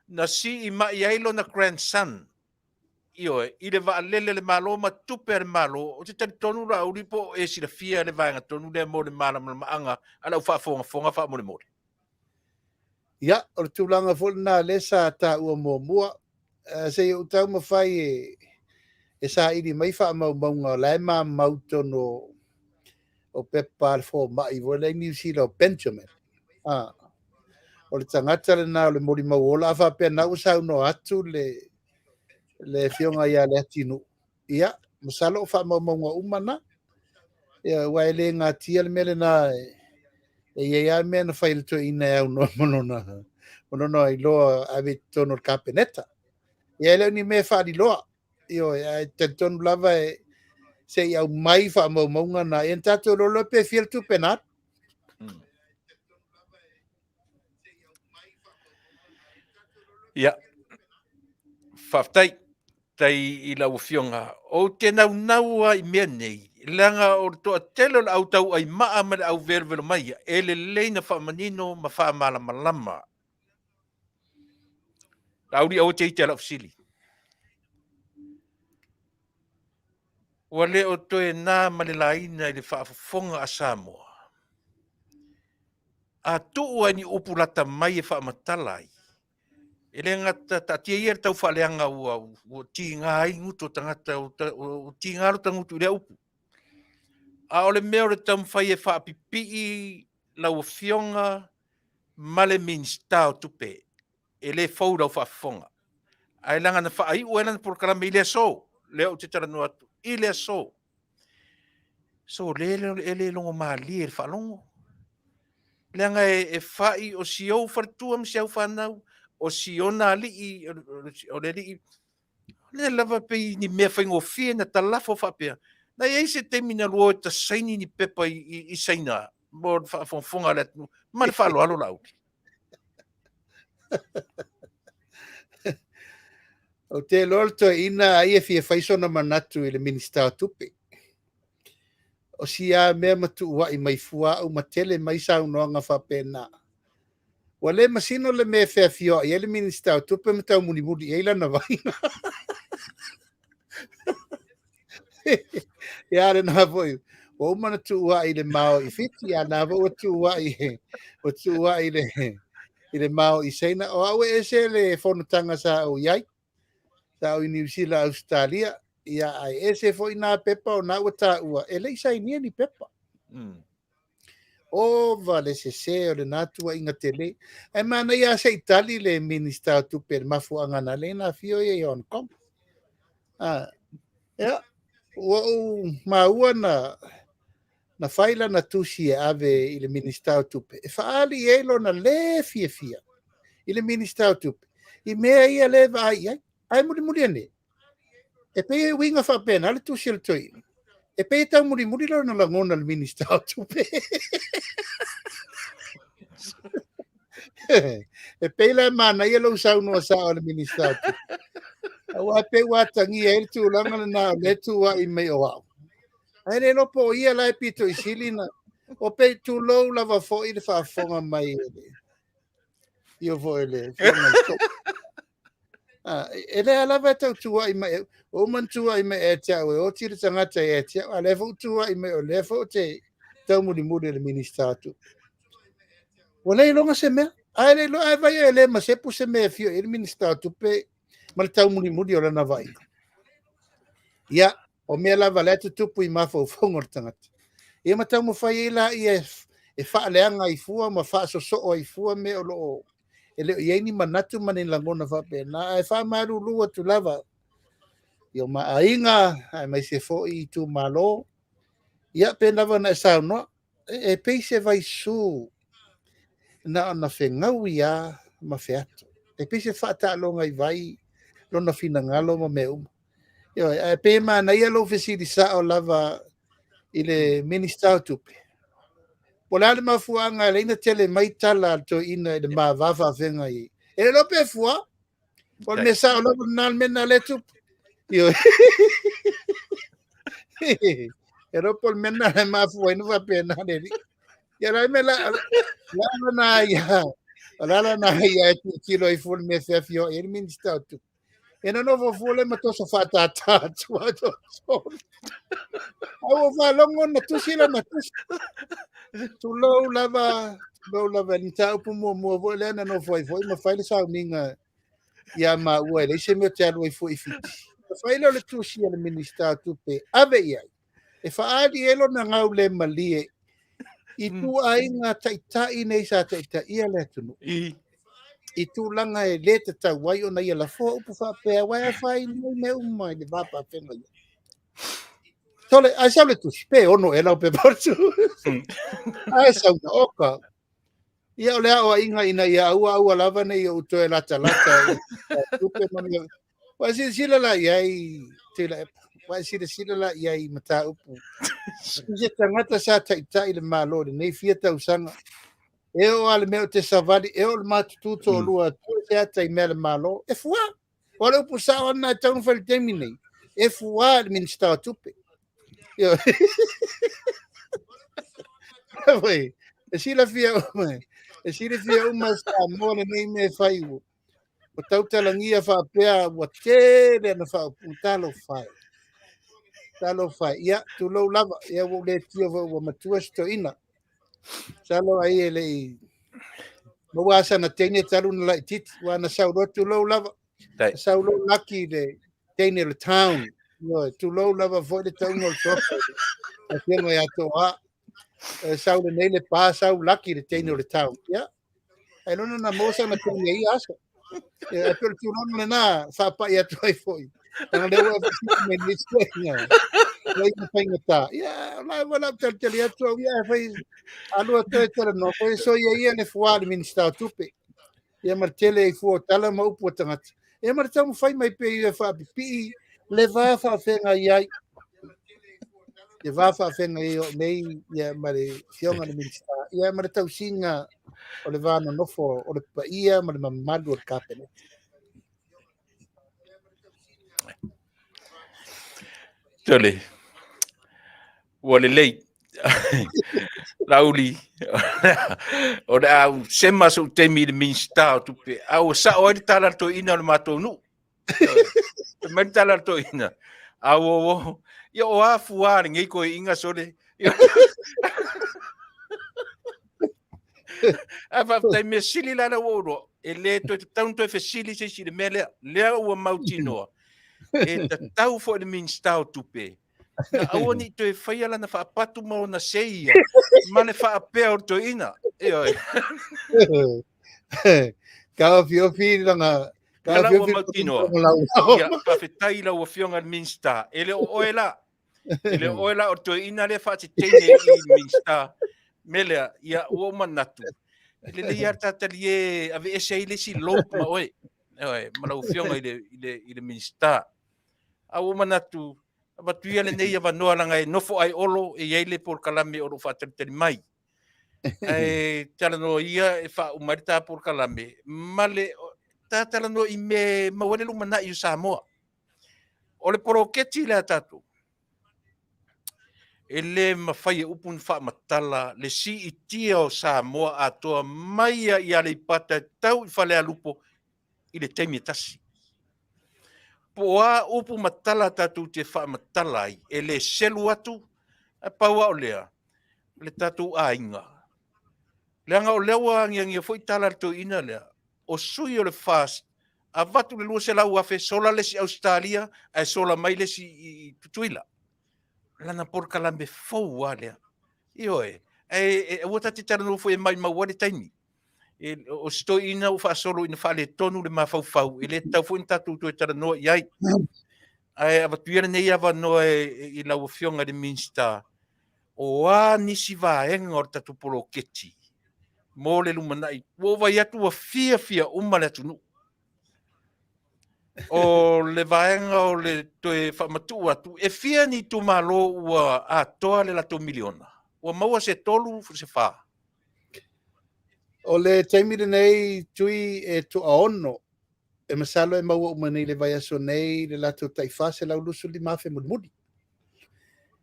Na si i ma i ailo na grandson. Ioe, i le va lele le malo ma tupe le malo. O te tali tonu la uri po e si la fia le vaenga tonu le mo le mala ma maanga. Ala ufa fonga fa mo le mo. Ia, o le tūlanga fo na le sa ta ua mua. Se i utau ma fai e sa iri mai wha maunga lai mautono o pepa le fo mai vo le New Zealand Benjamin. O le tangata le nā o le mori mauola a wha pia nau sau no atu le fionga ia le atinu. Ia, masalo o wha maunga umana. Ia, wai le ngā tia le mele nā e ia mea na whai le to ina au no monona i loa ave tono kapeneta. Ia leo ni me wha di loa. Io, te tonu lava se iau mai wha maunga na e tato lolo pe fiel tu penat. Ia, Faafetai, tai i lau fionga. O te nau i mea nei, langa o to telo au tau ai maa ma au vervelo mai ele leina fa manino ma fa mala malama lauri o te tela ofsili wale o to e na malelaina ile fa fonga a Samoa a tu ani upulata mai fa matalai ele ngata ta tia ia tau fa leanga o tinga ai nguto tangata o tinga ro tangutu le upu a ole mea o tam fai e fa pipi la o fionga male Minisita o tupe ele fou fa fonga ai langa na fa ai o ena por kala me ile so le o te tara no atu ile so ele longo mali e fa longo langa e fai o sio fartua me sio fanau o siona ali o le lava pe ni me fa ngo fie na talafo fa pe na ia se termina lo ta saini ni pepa i saina mo fa fonga le ma fa lo alo lau O te lorto ina ai e fia faisona manatu i le Minisita tupe. O sia mea matu wa i mai fua au matele mai sau noanga fa pena. Wa le masino le me fea fio i le Minisita tupe matau muni muni e ilana vai. Ia re na voi. O mana tu wa i le mao i fiti ya na vo tu wa i le mao i seina o au e se le fonutanga sa o iai. Sa o New Zealand Australia ia ai ese foi na pepa o na wata ua e le sai ni pepa o vale se o le natua inga tele e mana ia se Itali le Minisita tupe mafu anga na le na fio e on kom ya o maua na faila na tusi e ave i le Minisita tupe e faali e lo na le fia i le Minisita tupe i mea ia le vai ai muri ane e pe winga fa pena le tusi le toi e pe tau muri lo na langona le Minisita tupe e pe la mana ia lo sau no sa le Minisita tupe wa pe wa tangi e tu langa na le tu wa i me o ai le no po ia la pito i silina o pe tu lo lava fo i le fa fonga mai ele io voile fonga ele ala va tu wa i me o man tu wa i me e tia o tiri tangata e tia a le fo tu wa i me o le fo te tau muri le Minisita tu o le longa se me ai le lo ai vai ele ma se pu se me fio il Minisita tu pe ma tau muri o la na vai ia o me la vale tu pu i mafo fonga tangata e matau mo fai la e fa leanga i fua ma fa so i fua me o lo ele ye ni manatu manin langona fa pe na e fa maru lu tu lava yo ma ainga ai mai se fo i tu malo ia pe lava na sa no e pe se vai su na fengau ia ma feato e pe se fa ta longa i vai lo na fina ngalo ma me yo e pe ma na ia lo fesi di sa o lava ile Minisita tupe Pola le mafuanga le ina tele mai tala to ina le mavafa venga i. E lo pe fua. Pol me sa lo nal mena le tu. Yo. E lo pol mena le mafu ina va pena le. Ya la me la na ya. La na ya kilo i full me fe fio e Minisita tu. E no vo fole ma to so fata ta tu to. Au va longo na tu sila na tu. Tu lo lava ni tau pu mo vo le na no foi ma fai le sa minga ia ma ua le se me talo i foi fiti fai le tu si le Minisita tu pe ave ia e fa ali elo na ngau le malie i tu ai nga tai nei sa tai ia le tu i tu langa e le te tau wai ona ia la fo upu fa pe wai fai nei me umai le vapa fenga ia tole a sa le tu pe ono ela pe portu a sa una oka ia ole o inga ina ia ua lava nei o to lata tupe mani wa sila la iai Tuilaepa wa sila la iai mata upu se tangata sa tai le malo nei fia tau sanga e o ale me o te savali e o le matu to lua se tai me le malo e fua o le upu sa ona tau fel termine e fua le Minisita tupe Ia. Wai. E sila fia uma. E sila fia uma Samoa nei me fai u. O tautalangia whaapea ua tere na whaaputalo whai. Talo whai. Ia, tu lau lava. Ia wo le tia wa matua sto ina. Salo ai e lei. Mawasa na teine talu na lai titi. Wana sauro tu lau lava. Tai. Sauro laki le teine le town. No, tu lau lava foi le town o sofa. A tengo ya to a. Sauro nei le pa sau laki le teine le town. Ia. Ai lona na mosa na teine i asa. E per tu non na fa pa ia toi foi. Ang lewa me ni stenya. Lai na paingata. Ia, lai wala tali atu ia fai. Alu atu tala no foi so ia ne fuari Minisita tupe. Ia martele fu tala mau pu tangata. Ia martau fai mai pe ia fa pi le va fa fenga ia. Ia va fa fenga io nei ia mare fionga Minisita. Ia martau singa o le vana nofo o le pa ia ma le mamalu o le kapene. Tole. Wale lei. Lauli. O le au sema so temi le Minisita tupe. Au sa o le tala to ina le matonu. Me tala to ina. Au o ia o afuare ngai ko inga sole. Ava tai me sili la wo e le to taun to fe sili se sili mele le o mautino. E ta tau fo le Minisita tupe. Na awoni to e faiala na faapatu mo na seia. Mane faapea o to ina. Oi. Ka fiofi langa Ka fiofi mautino. Ia Faafetai la o fionga le Minisita. Ele o oela. Ele oela o to ina le fa tene i Minisita. Mele ia o manatu. Ele le ia tatalie ave ese ile si lop ma oi. Oi, mala o fionga ile Minisita. A o manatu. Batuia le nei ava noa langa e nofo ai olo e yeile por kalame o faatalitali mai. E tala no ia e fa umarita por kalame. Male tala no i me mawale lumana i Samoa. O le poroketi le atatu. E le mawhai e upun wha matala le si i tia o Samoa atoa maia i ale pata tau i whale alupo i le teimi tasi. Po a upu matala tatu te wha matala ai, e le selu atu, a paua o lea, le tatu a inga. Leanga o lewa ngia foi tala to ina lea, o sui o le fast, a vatu le lua se lau afe sola lesi Australia, a sola mai lesi i tutuila. Lana por kalambe fau a lea. Ioe, e wata te tara no foi mai mawari taimi. O sto ina u fa solo ina fa le tonu le mafau ele tau foi tatu to tara no iai. Ai ava tuira nei ava no i la fionga de Minisita. O a nisi vaenga o tatu polo keti. Mo le lumanai. O vai atu a fia uma le atunu. O le vaenga o le toe whamatu atu. E fia ni tu malo ua a toa le lato miliona. Ua maua se tolu se wha. O le taimire nei tui e tu aono. E masalo e maua umanei le vai aso nei le lato taifase lau lusu li mafe mulmudi.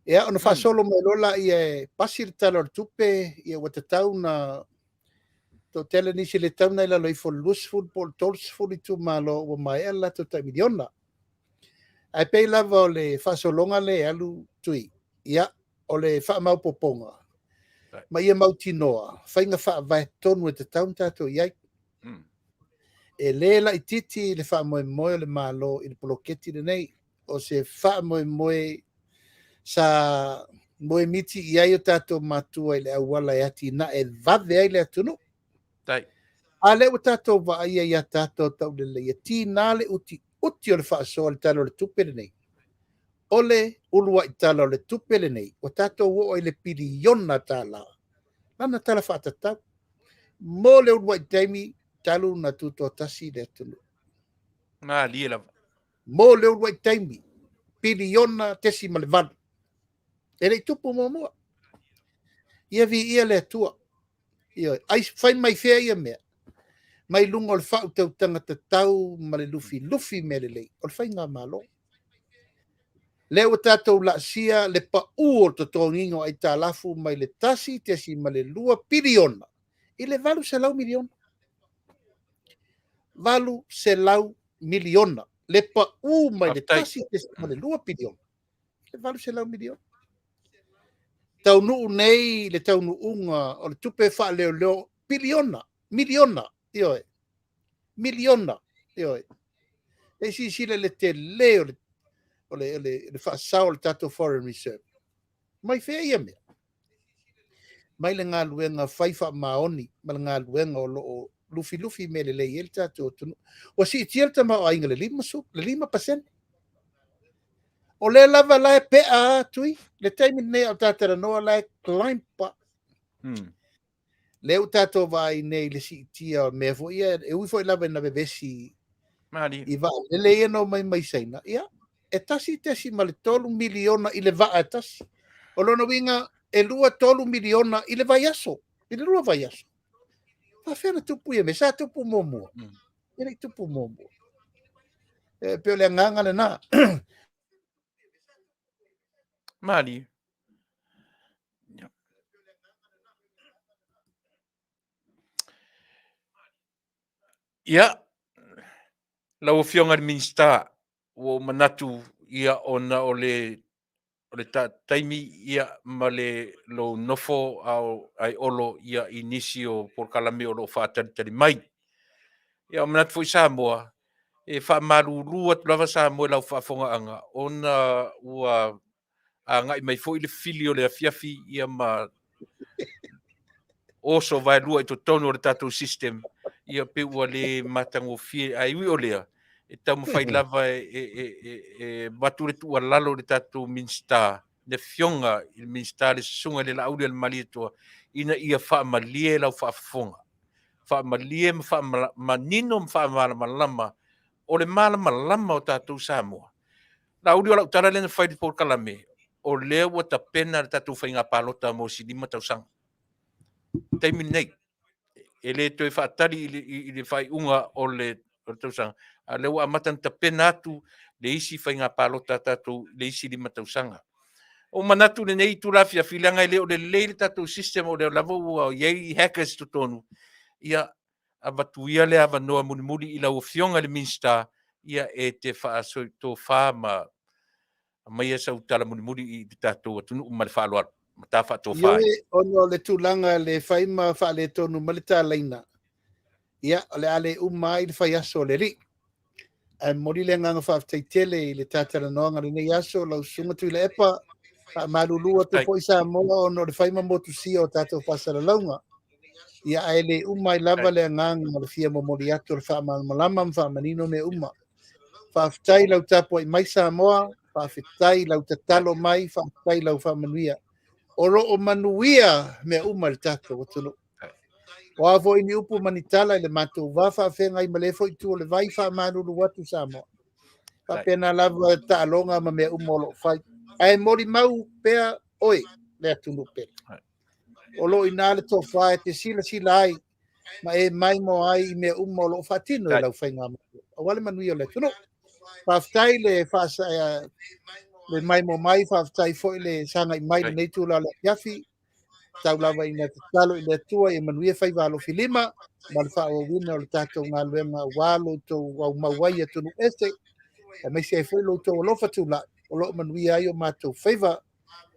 Ia ona fa solo mo lola ia pasir talo tupe ia watatau na to tele nisi le tau na ila loi fo lus football tols fo tu malo o mai ala to ta miliona. Ai pe lava o le fa solonga le alu tui. Ia o le fa mau poponga. Ma ia mau tinoa. Fainga fa vai tonu e te tau tato iai. E le la ititi le fa moe moe le malo i le poloketi le nei. O se fa moe moe sa moe miti iai o tato matua i le awala e ati na e vave ai le atunu. Tai. A le o tato va ia ia tato tau le ia ti na le uti o le fa so le talo le tupe le nei. O le ulua i talo le tupe le nei. O tato wo i le piliona tala. Lana tala fa tatau. Mo le ulua i taimi talu na tuto tasi le atunu. Ma li la. Mo le ulua i taimi. Piliona tesi ma le vanu. E le tupu mua. Ia vi ia le atua. Ia, ai fai mai fea ia mea. Mai lunga o le whau tau tangata tau ma le lufi me le lei. O le whai ngā malo. Le o tātou la sia le pa o to tongingo ai tā lafu mai le tasi te si ma le 2 piliona. I le valu se lau miliona. Valu se lau miliona. Le pa o mai le tasi te si ma le 2 piliona. Le valu se lau miliona. Taunuu nei le taunuu unga o le tupe wha leo leo piliona. Miliona. Ioe. Miliona. Ioe. E si sile le te leo le Fasa o le tatou Foreign Reserve. Mai fea ia mea. Mai le ngā luenga Faiva maoni, ma le ngā luenga o loo lufi me le lei ele tatou tunu. O si itielta ma o ainga le 5%. O le lava lae pea tui, le taimi nei au Faafetai lae climb pa. Le u tatou vai nei le si itia mea fo ia, e ui fo i lava na bebesi i va le ia no mai saina. Ia, e tasi tesi ma le 3 miliona i le vaa e tasi. O lona winga e 3 miliona i le vai aso. I le rua vai aso. Fa fena tupu ia me sa tupu momo. Ia nei tupu momo. E peo le nganga le na. Mali. Ia. Lau fionga le Minisita o manatu ia ona o le taimi ia ma le lo nofo au ai olo ia inisi o porkalame o lo Faat'aga mai. Ia o manatu fo i Samoa e whaamarurua tulava Samoa lau Faafofoga'aga ona ua a ngai mai fo i le fili o le afiafi ia ma oso vai lua i to tono o le tatou system ia pe ua le matangofie ai ui o lea. E tau mawhai lava e watu le tua lalo le tatou Minisita, le fionga i Minisita le sunga le Laaulialemalietoa, ina ia whaamalie lau Faafofoga. Whaamalie ma whaamanino ma whaamalamalama, o le malamalama o tatou Samoa. Lauri o lau tara lena whai por kalame, o lea ua ta pena le tatou whainga palota mo si 5 tausanga. Taimi nei, e le toi whaatari i le whai unga o le tausanga. A leo a matan ta pena atu le isi whainga palota tatou le isi 5 tausanga. O manatu le nei tu lafia filanga i leo le leile tatou system o le lavo ua iei hackers tu tonu. Ia a batuia le ava noa muni i lau fionga le Minisita ia e te whaasoi tō wha mai sa utala muni i tatou atunu ma le whaaloa ma tā whaatō whai. Ioe ono le tūlanga le whaima wha le tonu ma le tāleina. Ia, le ale umai le whai aso le ri. Mori le nganga Faafetai tele i le Faafetalanoaga le nei aso lau sunga Tuilaepa malulua te po i Samoa ono le whaima motusia o tatou fasalalauga. Ia ae le uma i lava le nganga ma le fia momori atu le whaamamalama ma whaamanino me uma. Faafetai lau tapo i mai Samoa, Faafetai lau tatalo mai, Faafetai lau whaamanuia. O ro'o manuia me uma le tatou o tunu. O avo ini upu manitala le matou wafa fenga i malefo i tu le vai fa manulu watu Samoa. Pa pena lava ta'alonga ma me umolo fai. Ai mori mau pea oi le atunu pe. O lo ina le tofa te sila ai ma e mai mo ai me umolo fatino e lau fainga. O wale manuia le tunu. Faafetai le fasa le mai mo mai Faafetai foi le sanga i mai nei tu la yafi. Tau lava ina te talo i le tua i Manuia Faiva alo filima, ma le wha o wina o le tātou ngā luenga walo tau au mawai atunu ese, e mai se e whai lo tau alofa tu la, o lo Manuia ai o mātou Faiva,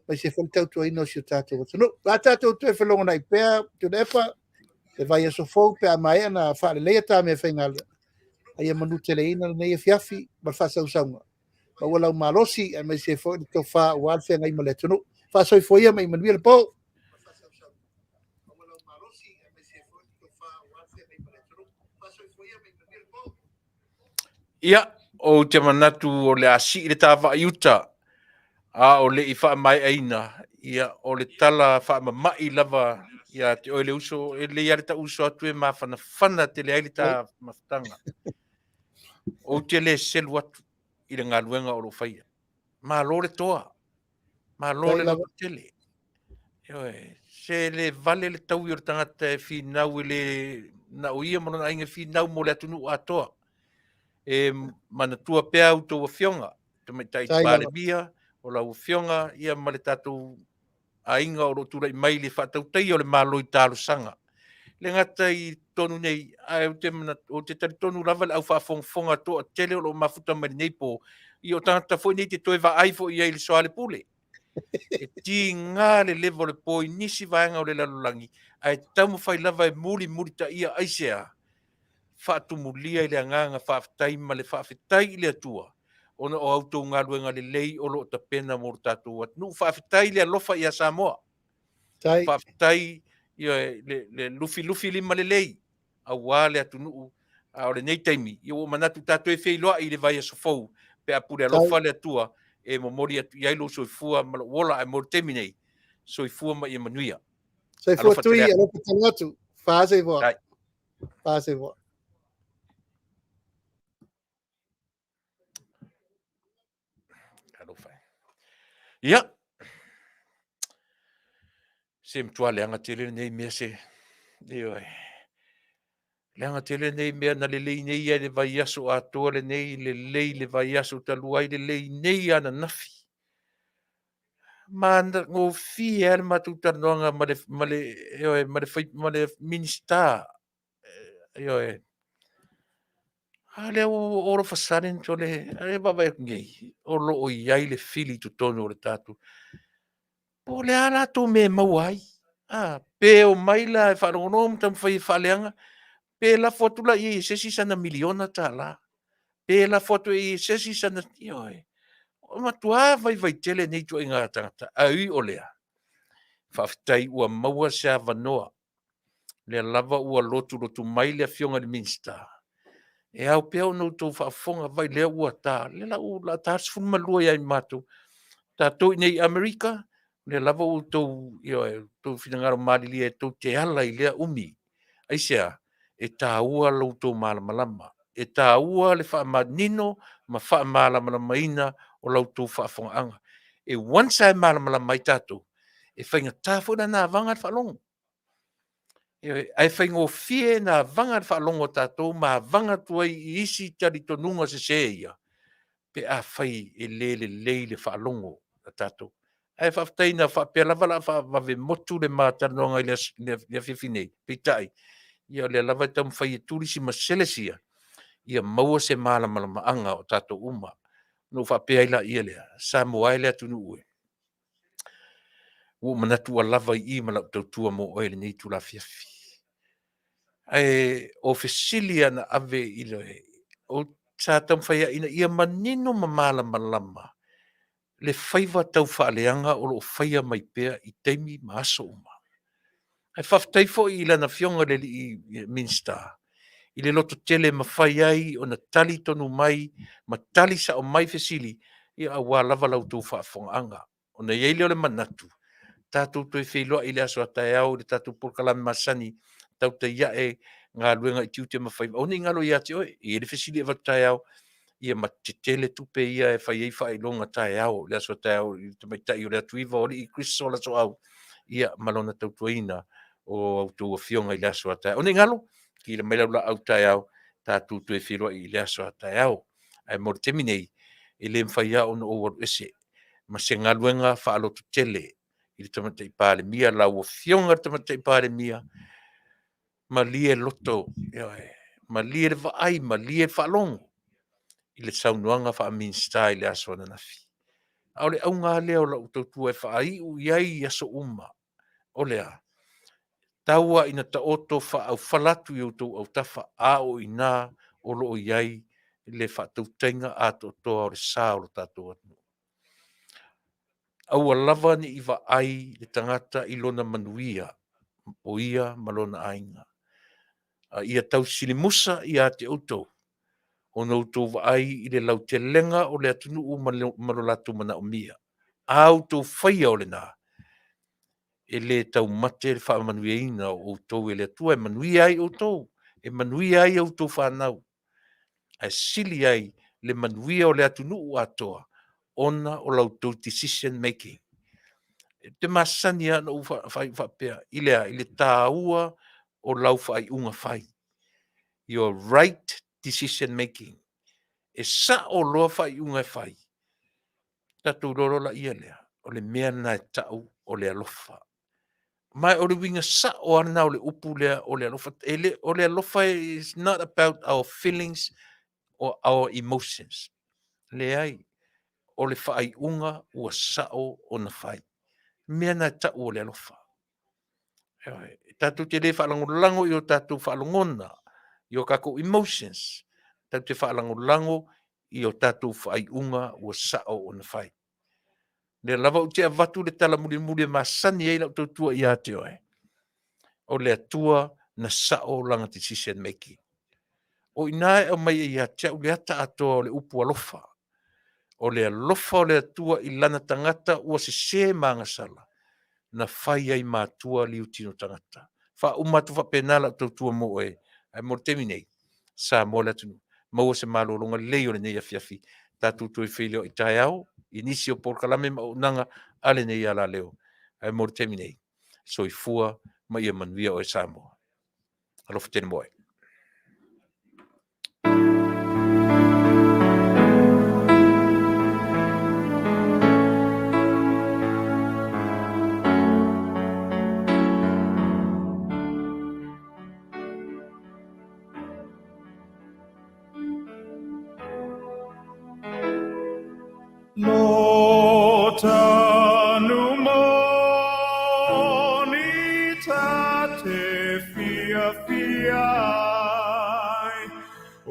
mai se whai tau tua ino si o tātou atunu. La tātou tu e whalonga nai pēr, Tuilaepa, e vai aso fau pēr mai ana wha le leia tā mea whai ngā lea. Ai a manu tele ina nei e fiafi, ma le wha sausaunga. Ma walau malosi, e mai se e whai tau wha o alwhia ngai ma le atunu. Wha soi foia mai Manuia le pō. Ia, o te manatu o le asi i le tāwha iuta, a o le i wha mai aina, ia o le tala wha mai lava, ia te oile uso, e le iare ta uso atu e mawhana te le aile tā mawhtanga. O te le selu atu i le ngā luenga o lo whaia. Ma lo le toa, ma lo le lava tele. Se le vale le tau i o tangata e whinau i le na o ia mono na inga whinau mo le atunu atoa. E mana tua pea auto wa fionga. Te mai tai Vale bia, o lau fionga ia ma le tatou ainga o lo tura i mai le whatautei o le malo i tālu sanga. Le ngata i tonu nei, ai o te tari tonu lava le au whaafonga to a tele o lo mafuta mai nei po, i o tangata fo nei te toe wa aifo i ai le soale pule. E ti ngā le levo le poi nisi vaenga o le lalulangi, ai tamu whai lava e muri ta ia aisea, whaatumulia i le anganga Faafetai ma le Faafetai i le atua, ona o autou ngā luenga le lei o lo ta pena mo tātou atnu, Faafetai le alofa i a Samoa, Faafetai le lufi lima le lei, a wale atunu, a o le nei taimi, i o manatu tātou e wheiloa i le vai a sofou, pe a pure alofa le atua, e mo mori atu i ailo soifua ma wola e mori temi nei, soifua ma i Manuia. Soifua tui, alofa tangatu, Fasa iwa. Tai. Fasa iwa. Alofa. Ia. Se mtua leanga tele nei mea se. Io e. Leanga tele nei mea na le lei nei e le vai aso a toa le nei, le lei le vai aso taluai le lei nei ana nafi. Ma ngō fi e matutanoanga ma le Minisita. Io e. Ale o fasaren tole, ale baba e ngei. O lo o iai le fili tu tonu o le tatu. Po le ala to me mauai. Pe o maila e wharongonom tam whai whaleanga. Pe la fotu la i sesi sana miliona ta la. Pe la fotu i sesi sana tioi. O matua vai tele nei tu inga tangata. Ai o lea. Faafetai ua maua se avanoa. Le lava ua lotu mai le Afioga le Minisita. E au peo no tau whaafonga vai lea ua tā. Le la u la tā sifun malua ia i mātou. Tā tau nei Amerika, le lava u tau, tau whingaro marili e tau te ala i lea umi. Aisea, e tā ua lau tau malamalama. E tā ua le whaamanino, ma whaamalamalama ina o lau tau Faafofoga'aga. E wansa e malamalama i tātou. E whainga tāwhuna nā vanga whalongo. Ai whaingo fie na vanga whalongo tātou, ma vanga tuai i isi tari tonunga se seia. Pe a whai e le whalongo tātou. Ai whaftai na whapea lava la whave motu le mātanonga i le whiwhinei. Pe tai, ia le lava tam whai e turisi ma selesia. Ia maua se malamalama anga o tātou uma. No whapea ila ia lea. Samoa lea tunu ue. O manatu a lava i ma lau tautua mo oele nei tu la fiafi. O fesilia na ave ilo e. O sa tam whaia ina ia manino ma malamalama. Le Faiva tau whaaleanga o lo whaia mai pea i teimi maaso uma. Ai Faafetai fo i lana fionga le i Minisita. I le loto tele ma whai ai o na tali tonu mai, ma tali sa o mai fesili, i a wā lava lau tau Faafofoga'aga. O na iei leo le manatu. Tātou toi wheiloa i le aso a tai au, le tātou porkalame masani, tau te iae, ngā luenga i tiute ma Faiva. O ni ngalo i ati oi, i le fesili e watu tai au, ia ma te tele tupe ia e whai ei whai longa tai au, le aso a tai au, i te maitai o le atuiva, o i Chris Sola so au, ia malona tau tuaina o autou a fionga i le aso a tai au. O ni ngalo, ki le mailau la au tai au, tātou toi wheiloa i le aso a tai au. Ai mor te minei, i le mwhai au no o waru ese, ma se ngā luenga whaalotu tele, i le tamatai pāle mia, lau o fionga tamatai pāle mia, ma lie loto, ma lie le vaai, ma lie whaalongo, i le saunuanga wha Minisita i le aso na nafi. Au le au ngā leo la utautua e whaai u iai aso uma, o lea, taua ina ta oto wha au whalatu i utou au tafa a o ina o lo iai le whaatautenga a to toa o le sā o lo tātou atu. Au a lava ni iwa ai le tangata i lona Manuia, o ia malona ainga. Ia tau silimusa i a te autou. O no tau ai i le lau te lenga o le atunu u malolatu mana o mia. Au tau whaia o le nā. E le tau mate le wha manuia ina o tau e le atua e manuia ai o tau. E manuia ai o tau whanau. Ai sili ai le manuia o le atunu u atoa. Ona o lau tau decision making. Te masani ana u whapea. I le tāua o lau whai unga whai. Your right decision making. E sa o loa whai unga whai. tatu loro la ia lea, o le mea na tau o le alofa. Mai o le winga sa o ana o le upu lea o le alofa. O le alofa is not about our feelings or our emotions. Le ai, o le whaai unga ua sao o na whai. Mea na tau o le alofa. Tatu te le whaalango i o tatu whaalangona, i o kako emotions. Tatu te whaalango i o tatu whaai unga ua sao o na whai. Le lava o te avatu le tala muli masani e lau tautua i a te oe. O le atua na sao langa decision making. O inae au mai i a te au le ata atoa o le upu alofa. O le alofa o le atua i lana tangata ua se mangasala. Na whai ai mātua liu tino tangata. Wha umatu wha penala tautua mo e. Ai mo temi nei. Sa mo le atunu. Maua se malo longa leo le nei a fiafi. Tatu tui whileo i tai au. Inisi o porkalame maunanga ale nei ala leo. Ai mo temi nei. So i fua ma ia Manuia o e Samoa. Alofa tene moe. No Taunuu moni tate fiafiai o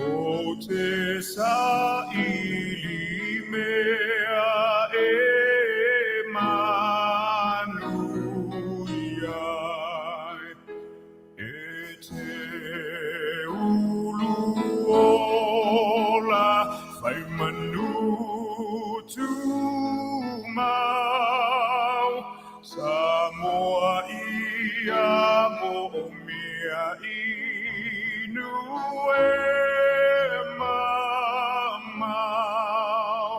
te saili mea e Manuia e te ulu ola fai manu tu mau Samoa ia mo mia inu e mamau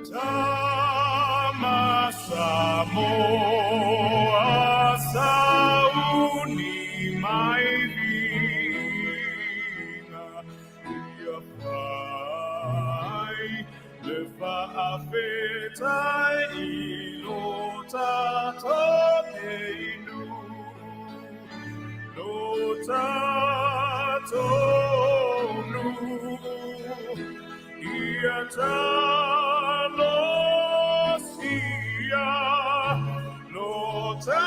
Tama Samoa sauni mai vina ia pai le Faafetai I lo tato e inu lo tato nu ia talo sia lo tato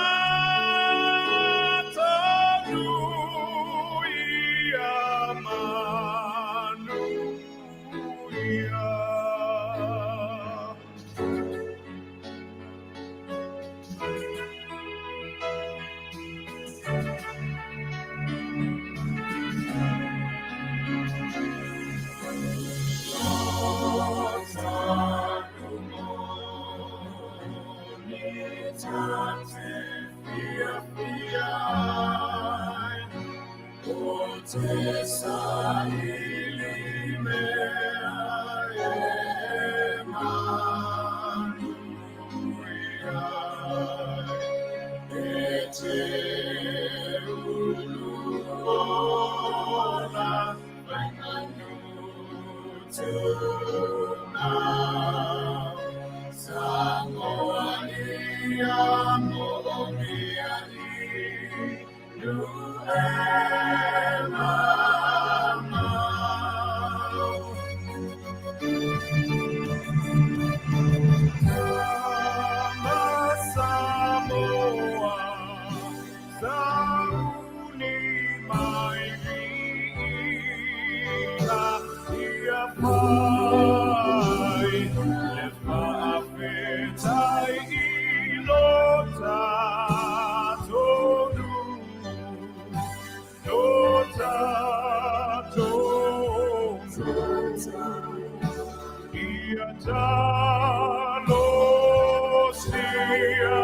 nu ia Manuia te saili mea e Manuia e te ulu ola vai manu tu nau Samoa ia mo mia inu e Samoa, sauni mai vina ia pai le Faafetai I lo tatonu lo tatonu ia talo sia